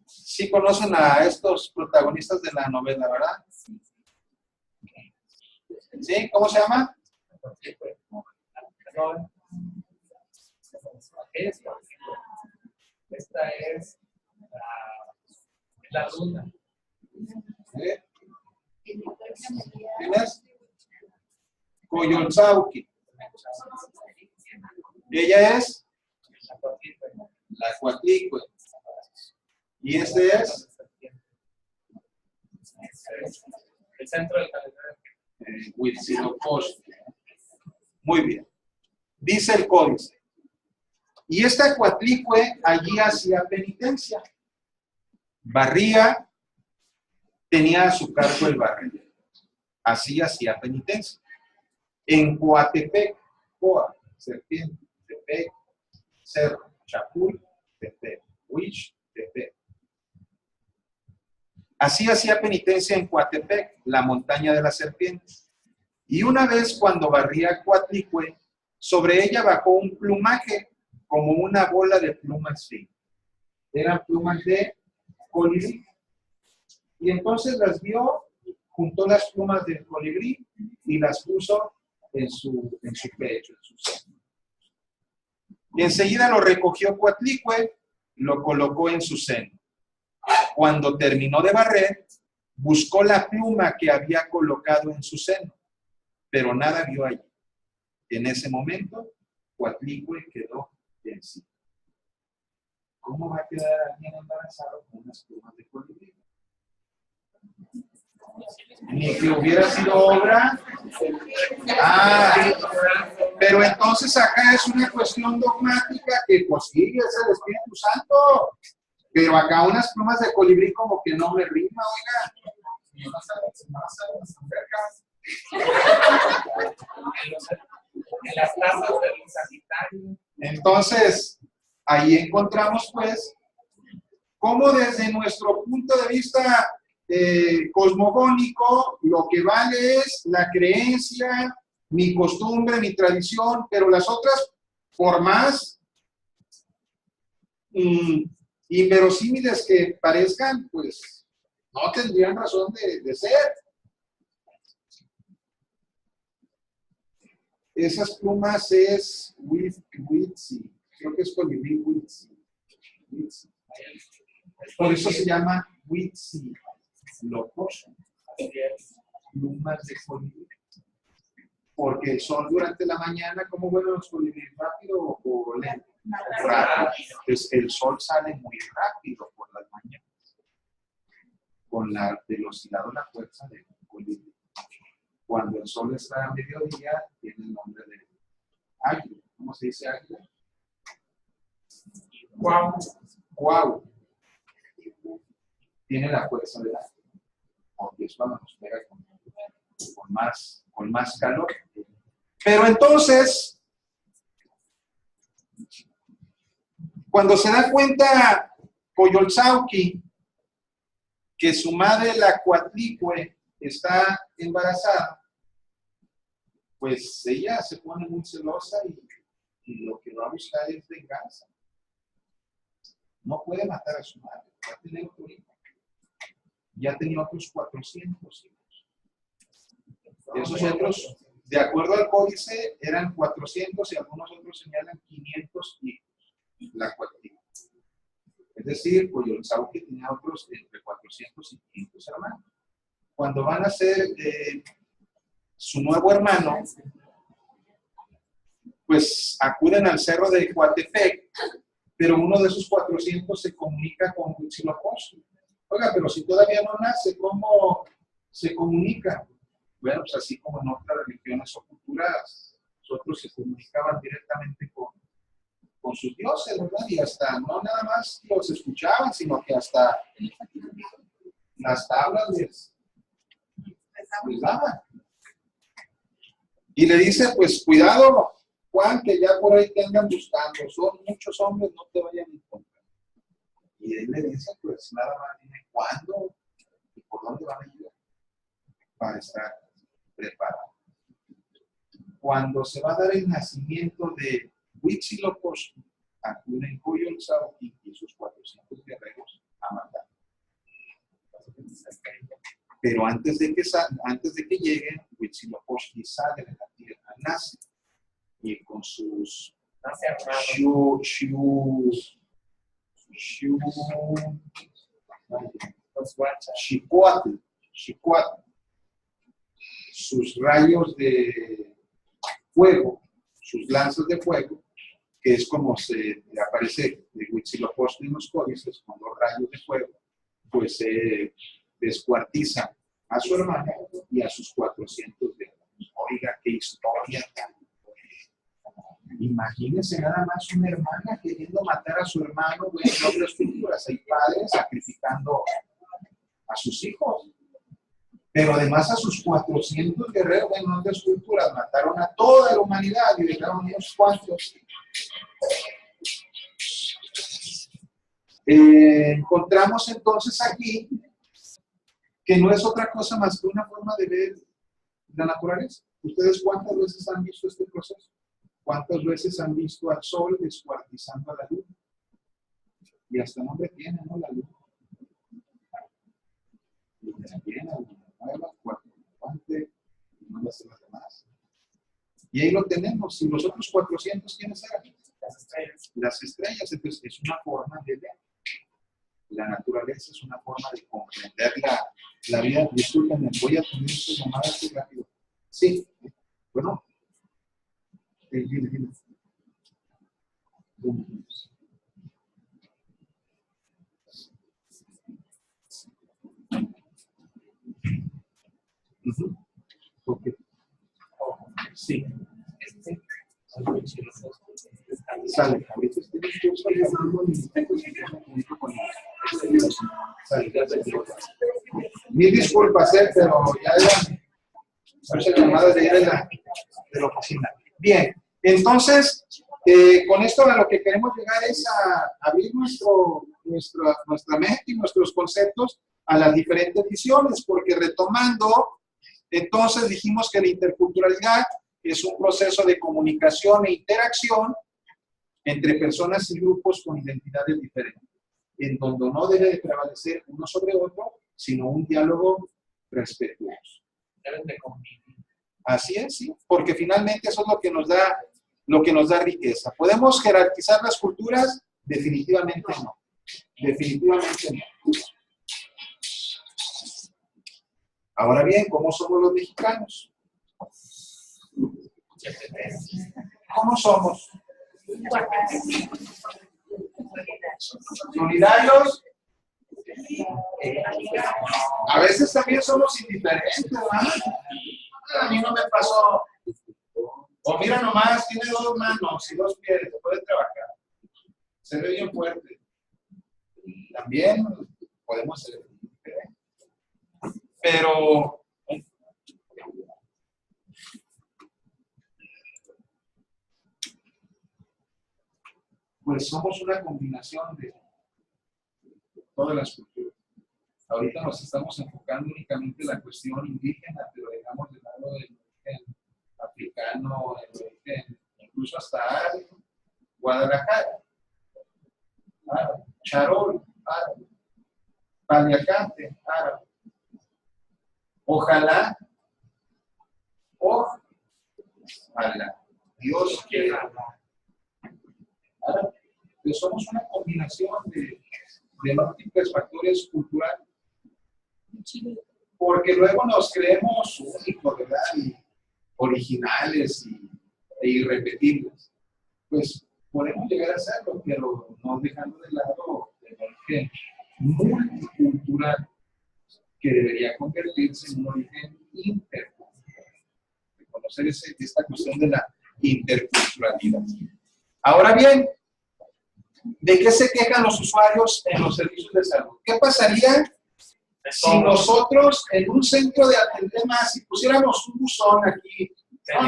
Sí conocen a estos protagonistas de la novela, ¿verdad? ¿Sí? ¿Cómo se llama? Esta es la luna. ¿Sí? ¿Quién es? Coyolxauhqui. Ella es la Coatlicue. ¿Y este es? El centro del calendario. Huitzilopochtli. Muy bien. Dice el códice. Y esta Coatlicue allí hacía penitencia. Barría, tenía a su cargo el barrio. Así hacía penitencia. En Coatepec, Coa, serpiente, Tepec, cerro, Chapul, Tepec, Huich, Tepec. Así hacía penitencia en Coatepec, la montaña de la serpiente. Y una vez cuando barría Coatlicue, sobre ella bajó un plumaje, como una bola de plumas finas. Eran plumas de colibrí. Y entonces las vio, juntó las plumas del colibrí y las puso en su pecho, en su seno. Y enseguida lo recogió Coatlicue, lo colocó en su seno. Cuando terminó de barrer, buscó la pluma que había colocado en su seno, pero nada vio allí. En ese momento, Coatlicue quedó vencido. ¿Cómo va a quedar alguien embarazado con unas plumas de colibrí? Ni que hubiera sido obra. Pero entonces acá es una cuestión dogmática que pues sí, es el Espíritu Santo. Pero acá unas plumas de colibrí como que no me rima, oiga. En las tazas del Sagitario. Entonces, ahí encontramos pues cómo desde nuestro punto de vista cosmogónico, lo que vale es la creencia, mi costumbre, mi tradición, pero las otras, por más inverosímiles que parezcan, pues no tendrían razón de ser. Esas plumas es Huitzi, creo que es colibrí Huitzi. Por eso se llama Huitzilopochtli, plumas de colibrí. Porque el sol durante la mañana, ¿cómo vuelan los colibríes? ¿Rápido o lento? Rápido. Entonces el sol sale muy rápido por las mañanas, con la velocidad o la fuerza del colibrí. Cuando el sol está a mediodía, tiene el nombre de águila. ¿Cómo se dice águila? Guau. Guau. Tiene la fuerza del águila. Porque es cuando nos pega con más calor. Pero entonces, cuando se da cuenta Coyolxauhqui que su madre, la Coatlicue, está embarazada, pues ella se pone muy celosa y lo que va a buscar es venganza. No puede matar a su madre, va a tener otro hijo. Ya tenía otros 400 hijos. Esos otros, de acuerdo al códice, eran 400 y algunos otros señalan 500 hijos. La cuartilla. Es decir, Coyolxauhqui tenía otros entre 400 y 500 hermanos. Cuando van a ser su nuevo hermano, pues acuden al cerro de Coatepec, pero uno de esos 400 se comunica con Huitzilopochtli. Oiga, pero si todavía no nace, ¿cómo se comunica? Bueno, pues así como en otras religiones o culturas, nosotros se comunicaban directamente con sus dioses, ¿verdad? Y hasta no nada más los escuchaban, sino que hasta las tablas les daban. Y le dice, pues cuidado, Juan, que ya por ahí te andan buscando, son muchos hombres, no te vayan a encontrar. Y él le dice, pues nada más, dime cuándo y por dónde van a ir para estar preparado. Cuando se va a dar el nacimiento de Huitzilopochtli, acuden Coyolxauhqui y sus 400 guerreros a matar. Pero antes de que lleguen, Huitzilopochtli sale de la tierra, nace, y con sus Xicuatl, sus rayos de fuego, sus lanzas de fuego, que es como se aparece de Huitzilopochtli en los códices, con los rayos de fuego, pues se descuartizan a su hermano y a sus 400 de oiga, qué historia tan. Imagínense nada más una hermana queriendo matar a su hermano, bueno, en otras culturas hay padres sacrificando a sus hijos. Pero además a sus 400 guerreros, en otras culturas mataron a toda la humanidad y dejaron unos cuantos. Encontramos entonces aquí que no es otra cosa más que una forma de ver la naturaleza. ¿Ustedes cuántas veces han visto este proceso? ¿Cuántas veces han visto al sol descuartizando a la luna? Y hasta nombre tiene, ¿no? La luna. Luna llena, luna nueva, cuartizante, y no las demás. Y ahí lo tenemos. Y los otros 400, ¿quiénes eran? Las estrellas. Las estrellas. Entonces, es una forma de ver. La naturaleza es una forma de comprender la vida. Discúlpenme, voy a poner esta llamada así rápido. Sí. Bueno. Dime. Okay. Sí. Sale. Ahorita estoy hablando mil disculpas, pero ya eran muchas llamadas de ir de la oficina. Bien, entonces, con esto a lo que queremos llegar es a abrir nuestra mente y nuestros conceptos a las diferentes visiones, porque retomando, entonces dijimos que la interculturalidad es un proceso de comunicación e interacción entre personas y grupos con identidades diferentes, en donde no debe de prevalecer uno sobre otro, sino un diálogo respetuoso. Deben de convivir. Así es, sí, porque finalmente eso es lo que nos da riqueza. ¿Podemos jerarquizar las culturas? Definitivamente no. Definitivamente no. Ahora bien, ¿cómo somos los mexicanos? ¿Cómo somos? ¿Solidarios? A veces también somos indiferentes, ¿verdad? A mí no me pasó. O mira nomás, tiene 2 manos y 2 pies, se puede trabajar. Se ve bien fuerte. También podemos ser indiferentes. Pero pues somos una combinación de todas las culturas. Ahorita nos estamos enfocando únicamente en la cuestión indígena, pero dejamos de lado el origen africano, el origen incluso hasta árabe, Guadalajara, árabe, Charol, árabe, Paliacate, árabe. Ojalá o mala. Dios quiera. Pues somos una combinación de múltiples factores culturales. Porque luego nos creemos únicos, ¿verdad? Y originales e irrepetibles. Pues podemos llegar a hacerlo, pero no dejando de lado el origen multicultural, que debería convertirse en un origen intercultural. Reconocer esta cuestión de la interculturalidad. Ahora bien, ¿de qué se quejan los usuarios en los servicios de salud? ¿Qué pasaría si nosotros en un centro de atención más, si pusiéramos un buzón aquí?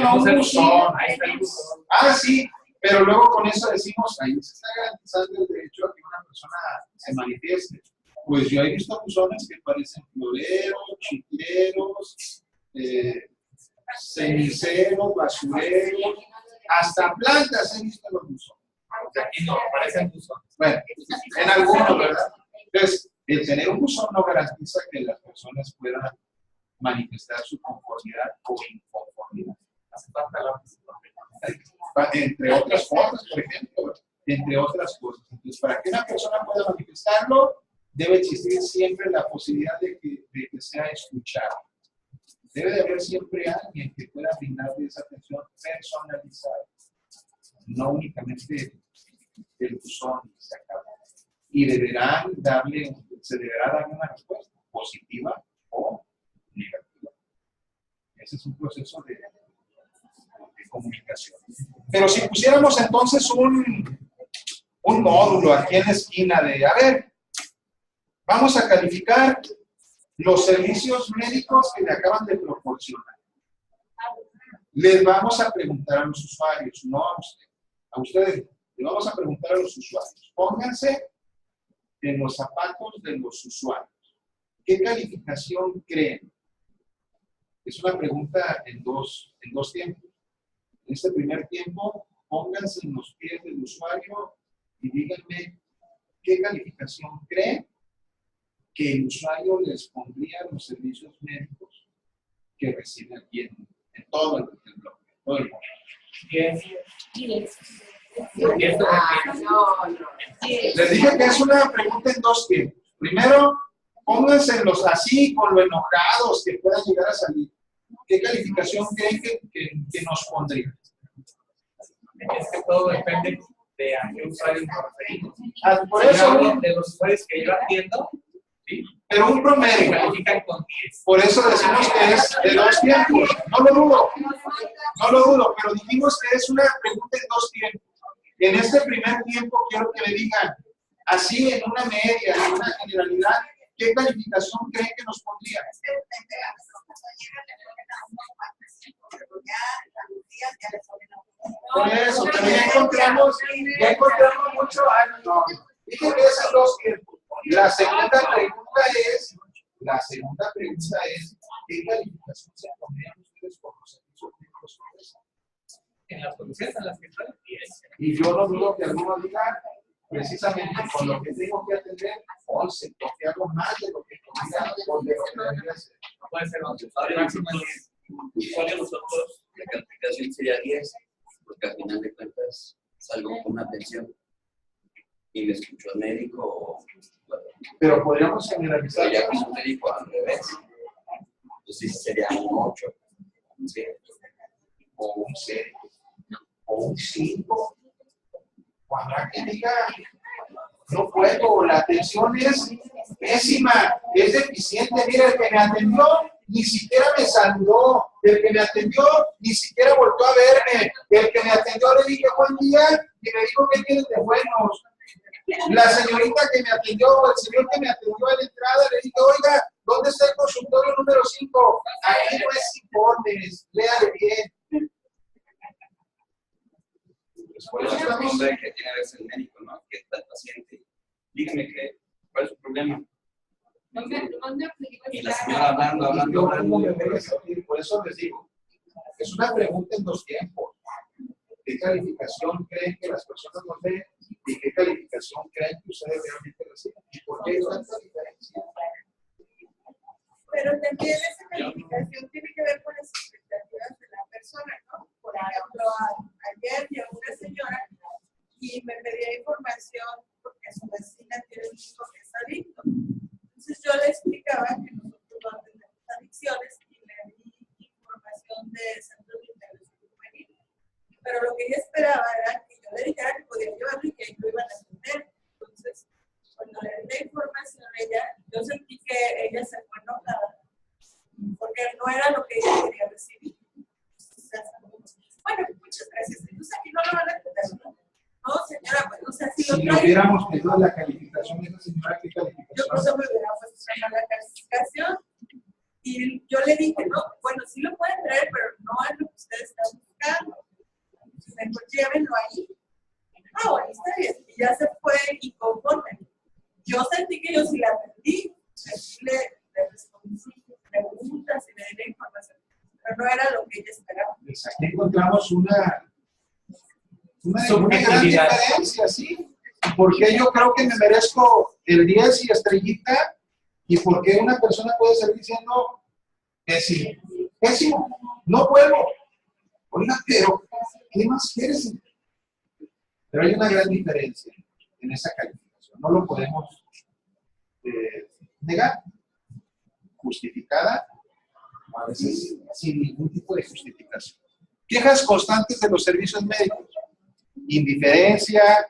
No, un buzón. Ahí está el buzón. Ah, sí, pero luego con eso decimos, ahí se está garantizando el derecho a que una persona se manifieste. Pues yo he visto buzones que parecen floreros, chicleros, ceniceros, basureros, hasta plantas he visto en los buzones. Aquí no, parecen buzones. Bueno, en algunos, ¿verdad? Entonces, el tener un buzón no garantiza que las personas puedan manifestar su conformidad o inconformidad. Hace falta la Entre otras cosas, por ejemplo, entre otras cosas. Entonces, para que una persona pueda manifestarlo, debe existir siempre la posibilidad de que sea escuchado. Debe de haber siempre alguien que pueda brindarle esa atención personalizada, no únicamente el buzón se acaba. Y se deberá darle una respuesta positiva o negativa. Ese es un proceso de comunicación. Pero si pusiéramos entonces un módulo aquí en la esquina de, a ver, vamos a calificar los servicios médicos que le acaban de proporcionar. Les vamos a preguntar a los usuarios, no a usted. A ustedes les vamos a preguntar a los usuarios. Pónganse en los zapatos de los usuarios. ¿Qué calificación creen? Es una pregunta en dos tiempos. En este primer tiempo, pónganse en los pies del usuario y díganme qué calificación creen que el usuario les pondría a los servicios médicos que recibe aquí en todo el bloque, en todo el mundo. 10. Les dije que es una pregunta en dos tiempos. Primero, pónganse en los así, con lo enojados que puedan llegar a salir. ¿Qué calificación creen que nos pondría? Es que todo depende de a qué usuario nos referimos. Por eso, de los usuarios que yo atiendo, ¿sí? Pero un promedio. Califican con 10. Por eso decimos que es de dos tiempos. No lo dudo, pero dijimos que es una pregunta en dos tiempos. En este primer tiempo quiero que me digan, así en una media, en una generalidad, ¿qué calificación creen que nos pondría? Por eso, pero ya encontramos mucho. No, dije que es en dos tiempos. La segunda pregunta es, ¿qué calificación se pondrían ustedes por los servicios médicos? En las condiciones en las que están, 10. Y yo no dudo que alguno diga, precisamente con lo que tengo que atender, 11, porque hago más de lo que podría, o de lo que debería hacer. No puede ser 11. Para nosotros la calificación sería 10, porque al final de cuentas salgo con una atención y me escucho al médico o... Pero podríamos generalizar. Pero ya con un médico al revés. Entonces sería un 8, un 7, o un 6, o un 5. Cuando alguien diga, no puedo, la atención es pésima, es deficiente. Mira, el que me atendió ni siquiera me saludó, el que me atendió ni siquiera volvió a verme, el que me atendió le dije buen día y me dijo que tienes de buenos. La señorita que me atendió, o el señor que me atendió a la entrada, le dije, oiga, ¿dónde está el consultorio número 5? Ahí no es informes, léale bien. Por eso estamos que tiene que ver el médico, ¿no? Que está el paciente. Dígame cuál es su problema. Y la señora hablando. Por eso les digo, es una pregunta en dos tiempos. ¿Qué calificación creen que las personas nos den? ¿Y qué calificación creen que ustedes realmente reciben? ¿Y por qué hay tanta diferencia? Pero también esa calificación tiene que ver con las expectativas de O sea, si Si lo le trae, hubiéramos pedido la calificación, esa señora, ¿qué yo calificación? creo que me hubiera puesto una mala calificación. Y yo le dije, no, bueno, sí lo pueden traer, pero no es lo que ustedes están buscando. Mejor llévenlo ahí. Ah, bueno, está bien. Y ya se fue inconforme. Yo sentí que yo sí la atendí. Le respondí preguntas y le di la información. Pero no era lo que ella esperaba. Pues aquí encontramos una gran Subjetividad. diferencia, ¿sí? Porque yo creo que me merezco el 10 y estrellita, y porque una persona puede salir diciendo pésimo, pésimo, no puedo. Oiga, pero ¿qué más quieres? Pero hay una gran diferencia en esa calificación, no lo podemos negar. Justificada, a veces sin ningún tipo de justificación. Quejas constantes de los servicios médicos: indiferencia,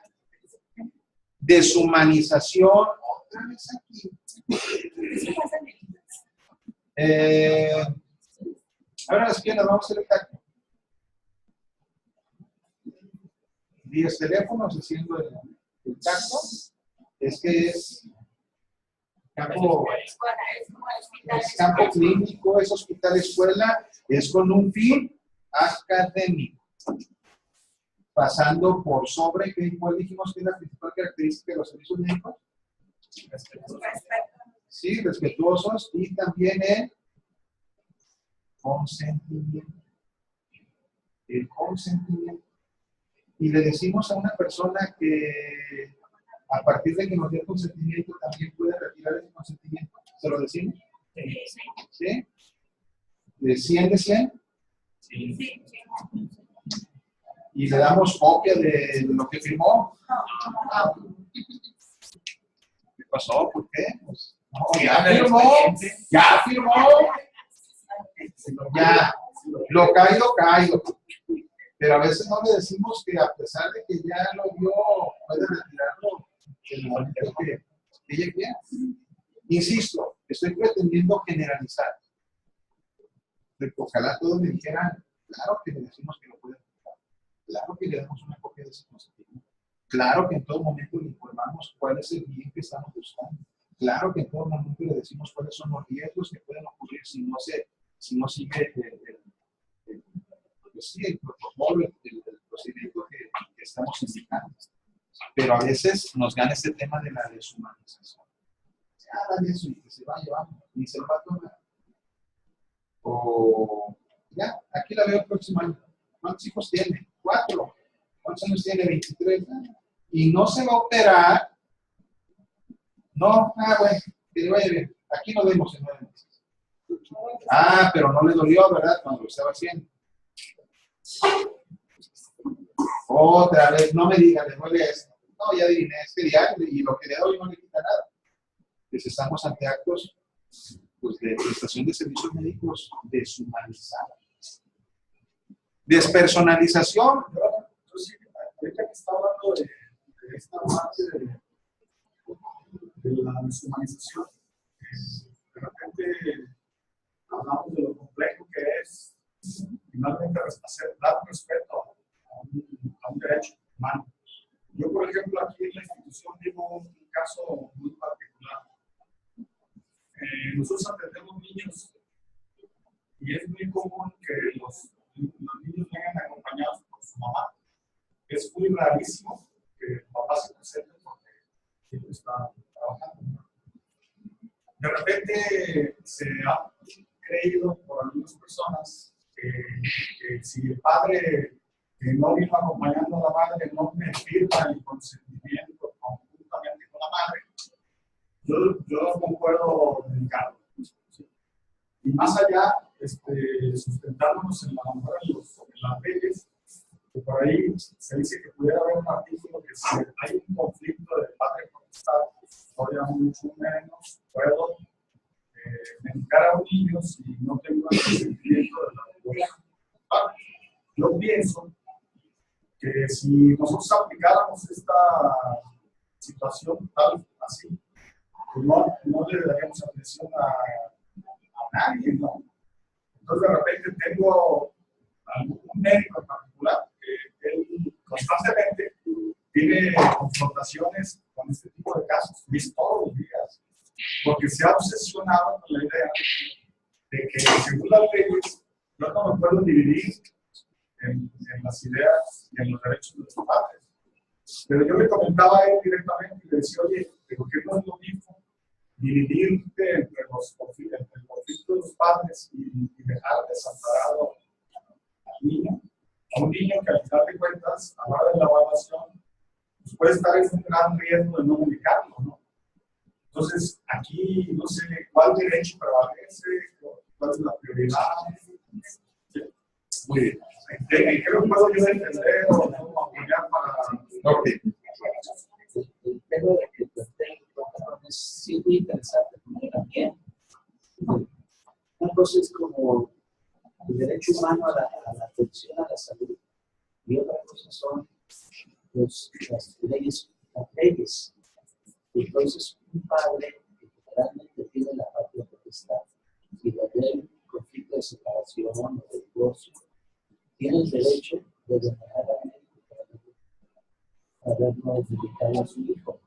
deshumanización. Otra vez aquí. Ahora las piernas, vamos a hacer el tacto. 10 teléfonos haciendo el tacto. Es que es campo, es campo clínico, es hospital escuela, es con un fin académico. Pasando por sobre, ¿cuál dijimos que es la principal característica de los servicios médicos? Sí, respetuosos, y también el consentimiento. El consentimiento. Y le decimos a una persona que a partir de que nos dé el consentimiento también puede retirar ese consentimiento. ¿Se lo decimos? ¿Sí? ¿De 100 de 100? Sí. Y le damos copia de lo que firmó. ¿Qué pasó? ¿Por qué? Pues, no, ya firmó. Ya firmó. Ya. Lo caído. Pero a veces no le decimos que a pesar de que ya lo dio, puede retirarlo en el momento que ella quiera. Insisto, estoy pretendiendo generalizar. Ojalá todos me dijeran, claro que le decimos que lo puede retirar. Claro que le damos una copia de ese consentimiento. Claro que en todo momento le informamos cuál es el bien que estamos buscando. Claro que en todo momento le decimos cuáles son los riesgos que pueden ocurrir si no sigue el protocolo, el procedimiento que estamos indicando. Pero a veces nos gana este tema de la deshumanización. Dale eso y que se va llevando, y se lo va a tomar. O ya, aquí la veo el próximo año. ¿Cuántos hijos tiene? 4. ¿Cuántos años tiene? 23. Y no se va a operar. No, bueno, que le vaya bien. Aquí nos vemos en 9 meses. Pero no le dolió, ¿verdad? Cuando lo estaba haciendo. Otra vez, no me digan, le duele esto. No, ya adiviné, es que diario, y lo que le doy no le quita nada. Pues estamos ante actos pues, de prestación de servicios médicos deshumanizados. Despersonalización. Yo sí, ahorita que está hablando de esta parte de la deshumanización, de repente hablamos de lo complejo que es finalmente dar respeto a un derecho humano. Yo, por ejemplo, aquí en la institución vivo un caso muy particular. Nosotros atendemos niños y es muy común que los niños vengan acompañados por su mamá. Es muy rarísimo que el papá se presente porque siempre está trabajando. De repente se ha creído por algunas personas que si el padre que no vino acompañando a la madre no me firma el consentimiento conjuntamente con la madre, yo no concuerdo dedicado. Y más allá, sustentándonos en las leyes, que por ahí se dice que pudiera haber un artículo que si hay un conflicto de padre con Estado, todavía mucho menos puedo medicar a un niño si no tengo el consentimiento de la padre. Yo pienso que si nosotros aplicáramos esta situación tal así, pues no le daríamos atención a nadie, ¿no? Entonces de repente tengo algún médico en particular que él constantemente tiene confrontaciones con este tipo de casos, Luis, todos los días, porque se ha obsesionado con la idea de que según las leyes yo no me puedo dividir en las ideas y en los derechos de los padres. Pero yo le comentaba a él directamente y le decía, oye, ¿por qué no es lo mismo dividirte entre los conflictos de los padres y dejar desamparado al niño? A un niño que al final de cuentas, a la hora de la evaluación, pues puede estar en un gran riesgo de no ubicarlo, ¿no? Entonces, aquí no sé cuál derecho prevalece, cuál es la prioridad. ¿Sí? Muy bien. ¿En qué lo puedo yo entender o no apoyar para...? Ok. El tema de que es sí muy interesante, porque también una cosa es como el derecho humano a la atención a la salud y otra cosa son las leyes. Entonces, un padre que generalmente tiene la patria potestad y donde hay un conflicto de separación o de divorcio, tiene el derecho de denegar a México para haberlo dedicado a su hijo,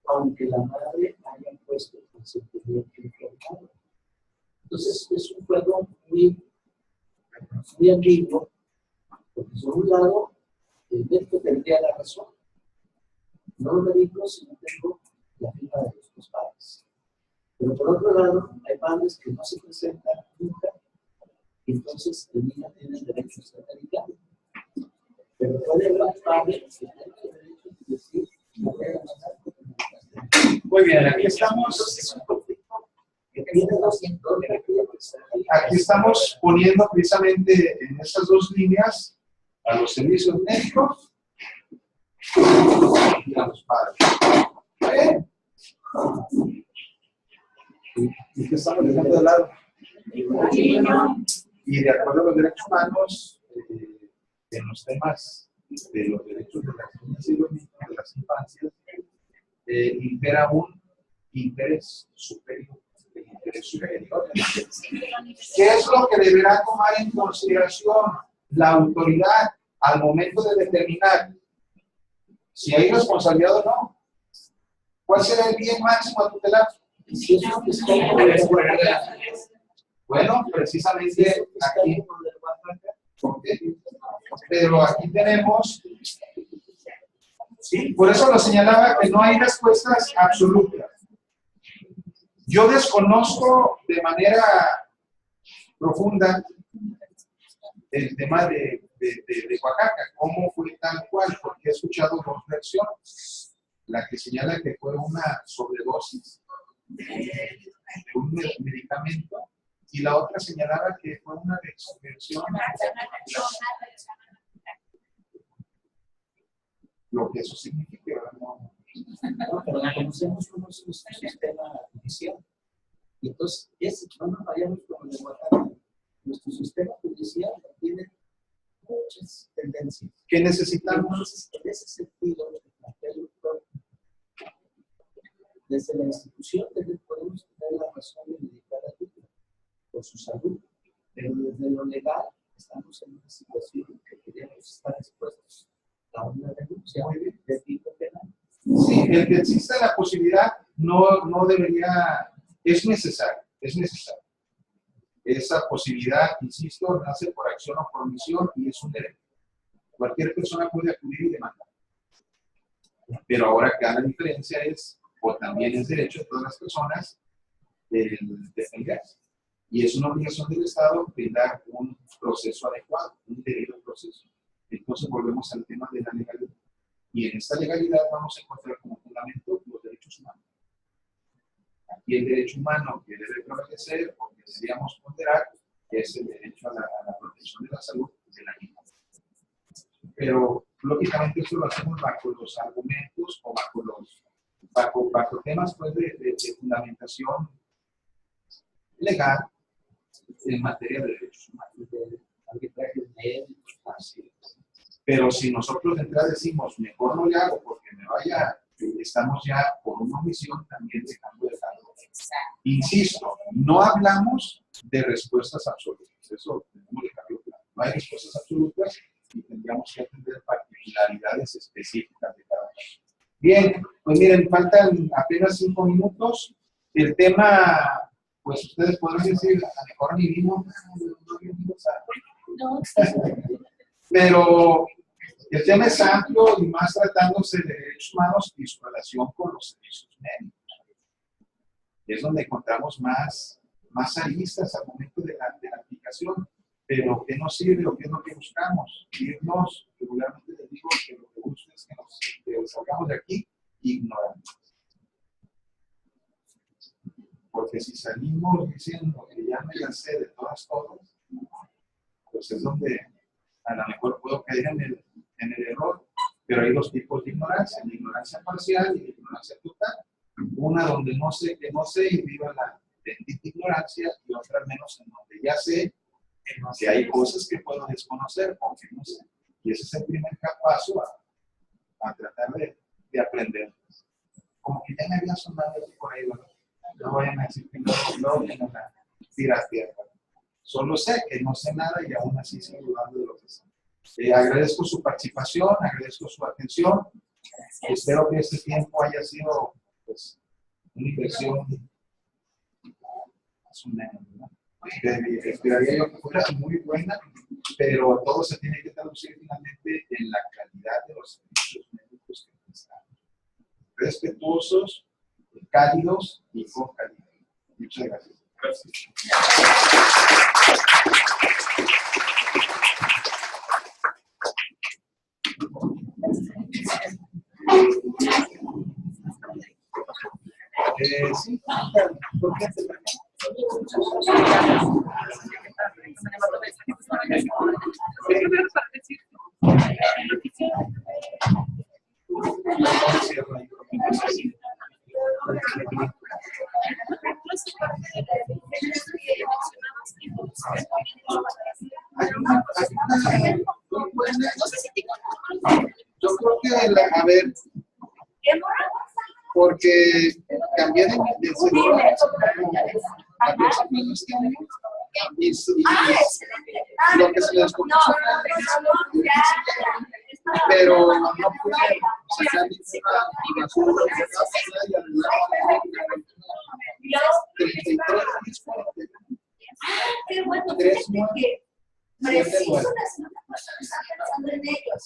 aunque la madre haya puesto el consentimiento informado. Entonces, es un juego muy ambiguo, porque por un lado, el médico tendría la razón. No lo dedico si no tengo la firma de los dos padres. Pero por otro lado, hay padres que no se presentan nunca, y entonces el niño tiene el derecho a ser dedicado. Pero puede haber un padre que tiene el derecho de decir, no voy a mandar con el. Muy bien, aquí estamos. Es un conflicto que tiene dos derechos. Aquí estamos poniendo precisamente en esas dos líneas a los servicios médicos y a los padres. ¿Y qué estamos dejando de lado? Y de acuerdo a los derechos humanos, en los temas de los derechos de las niñas y los niños, de las infancias, impera un interés superior. ¿Qué es lo que deberá tomar en consideración la autoridad al momento de determinar si hay responsabilidad o no? ¿Cuál será el bien máximo a tutelar? Bueno, precisamente aquí, pero aquí tenemos, sí, por eso lo señalaba que no hay respuestas absolutas. Yo desconozco de manera profunda el tema de Oaxaca, cómo fue tal cual, porque he escuchado dos versiones. La que señala que fue una sobredosis de un medicamento y la otra señalaba que fue una versión, lo que eso significa, ¿no? No, pero conocemos cómo es nuestro sistema judicial. Y entonces, no nos vayamos con el de Oaxaca. Nuestro sistema judicial tiene muchas tendencias. ¿Qué necesitamos? Entonces, en ese sentido, el doctor, desde la institución podemos tener la razón de dedicar a ti por su salud, pero desde lo legal estamos en una situación que queremos estar expuestos a una denuncia de tipo penal. Sí, el que exista la posibilidad no debería, es necesario. Esa posibilidad, insisto, nace por acción o por omisión y es un derecho. Cualquier persona puede acudir y demandar. Pero ahora cada diferencia es, o también es derecho de todas las personas, el defenderse. Y es una obligación del Estado brindar un proceso adecuado, un debido proceso. Entonces volvemos al tema de la legalidad. Y en esta legalidad vamos a encontrar como fundamento los derechos humanos. Aquí el derecho humano que debe prevalecer, o que deberíamos ponderar, es el derecho a la protección de la salud de la niña. Pero, lógicamente, eso lo hacemos bajo los argumentos o bajo temas pues, de fundamentación legal en materia de derechos humanos, de arbitraje médicos, así es. Pero si nosotros de entrada decimos, mejor no le hago porque me vaya, estamos ya por una omisión también dejando de lado. Insisto, no hablamos de respuestas absolutas, eso tenemos que dejarlo claro. No hay respuestas absolutas y tendríamos que atender partes similaridades específicas de cada uno. Bien, pues miren, faltan apenas 5 minutos. El tema, pues ustedes podrán decir, a lo mejor ni vimos, pero el tema es amplio y más tratándose de derechos humanos y su relación con los servicios médicos. Es donde encontramos más aristas al momento de la aplicación, pero ¿qué nos sirve o qué es lo que buscamos? Irnos, regularmente les digo que lo que busco es que nos salgamos de aquí ignorando. Porque si salimos diciendo que ya me la sé de todas, pues es donde a lo mejor puedo caer en el error, pero hay dos tipos de ignorancia, la ignorancia parcial y la ignorancia total. Una donde no sé que no sé y viva la bendita ignorancia, y otra menos en donde ya sé que hay cosas que puedo desconocer o que no sé. Y ese es el primer paso a tratar de aprender. Como que ya me había sonado por ahí, ¿verdad? No vayan a decir que no vienen a tirar tierra. Solo sé que no sé nada y aún así sigo dudando de lo que sé. Agradezco su participación, agradezco su atención. Espero que este tiempo haya sido pues, una inversión esperaría yo que fuera muy buena, pero todo se tiene que traducir finalmente en la calidad de los servicios médicos que prestamos. Respetuosos, cálidos y con calidad. Muchas gracias. Gracias. Sí, ¿por qué? Yo creo que, a ver, porque cambié de seguro a principios de este año y lo que se les compuso pero no pude sacar ninguna basura y arreglar 33 muertes. Preciso la semana pasada estaba pensando en ellos.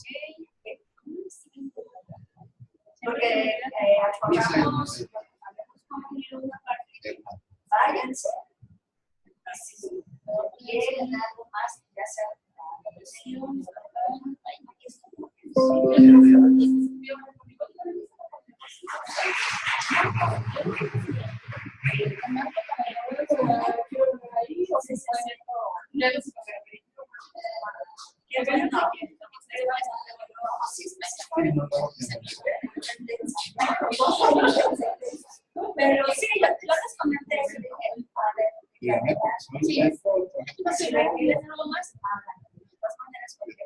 Porque acordamos, habíamos concluido una parte. Váyanse. Si no quieren algo más, ya sea la presión, pero sí, yo les comenté el padre. Si requieren algo más, hablan. De todas maneras, porque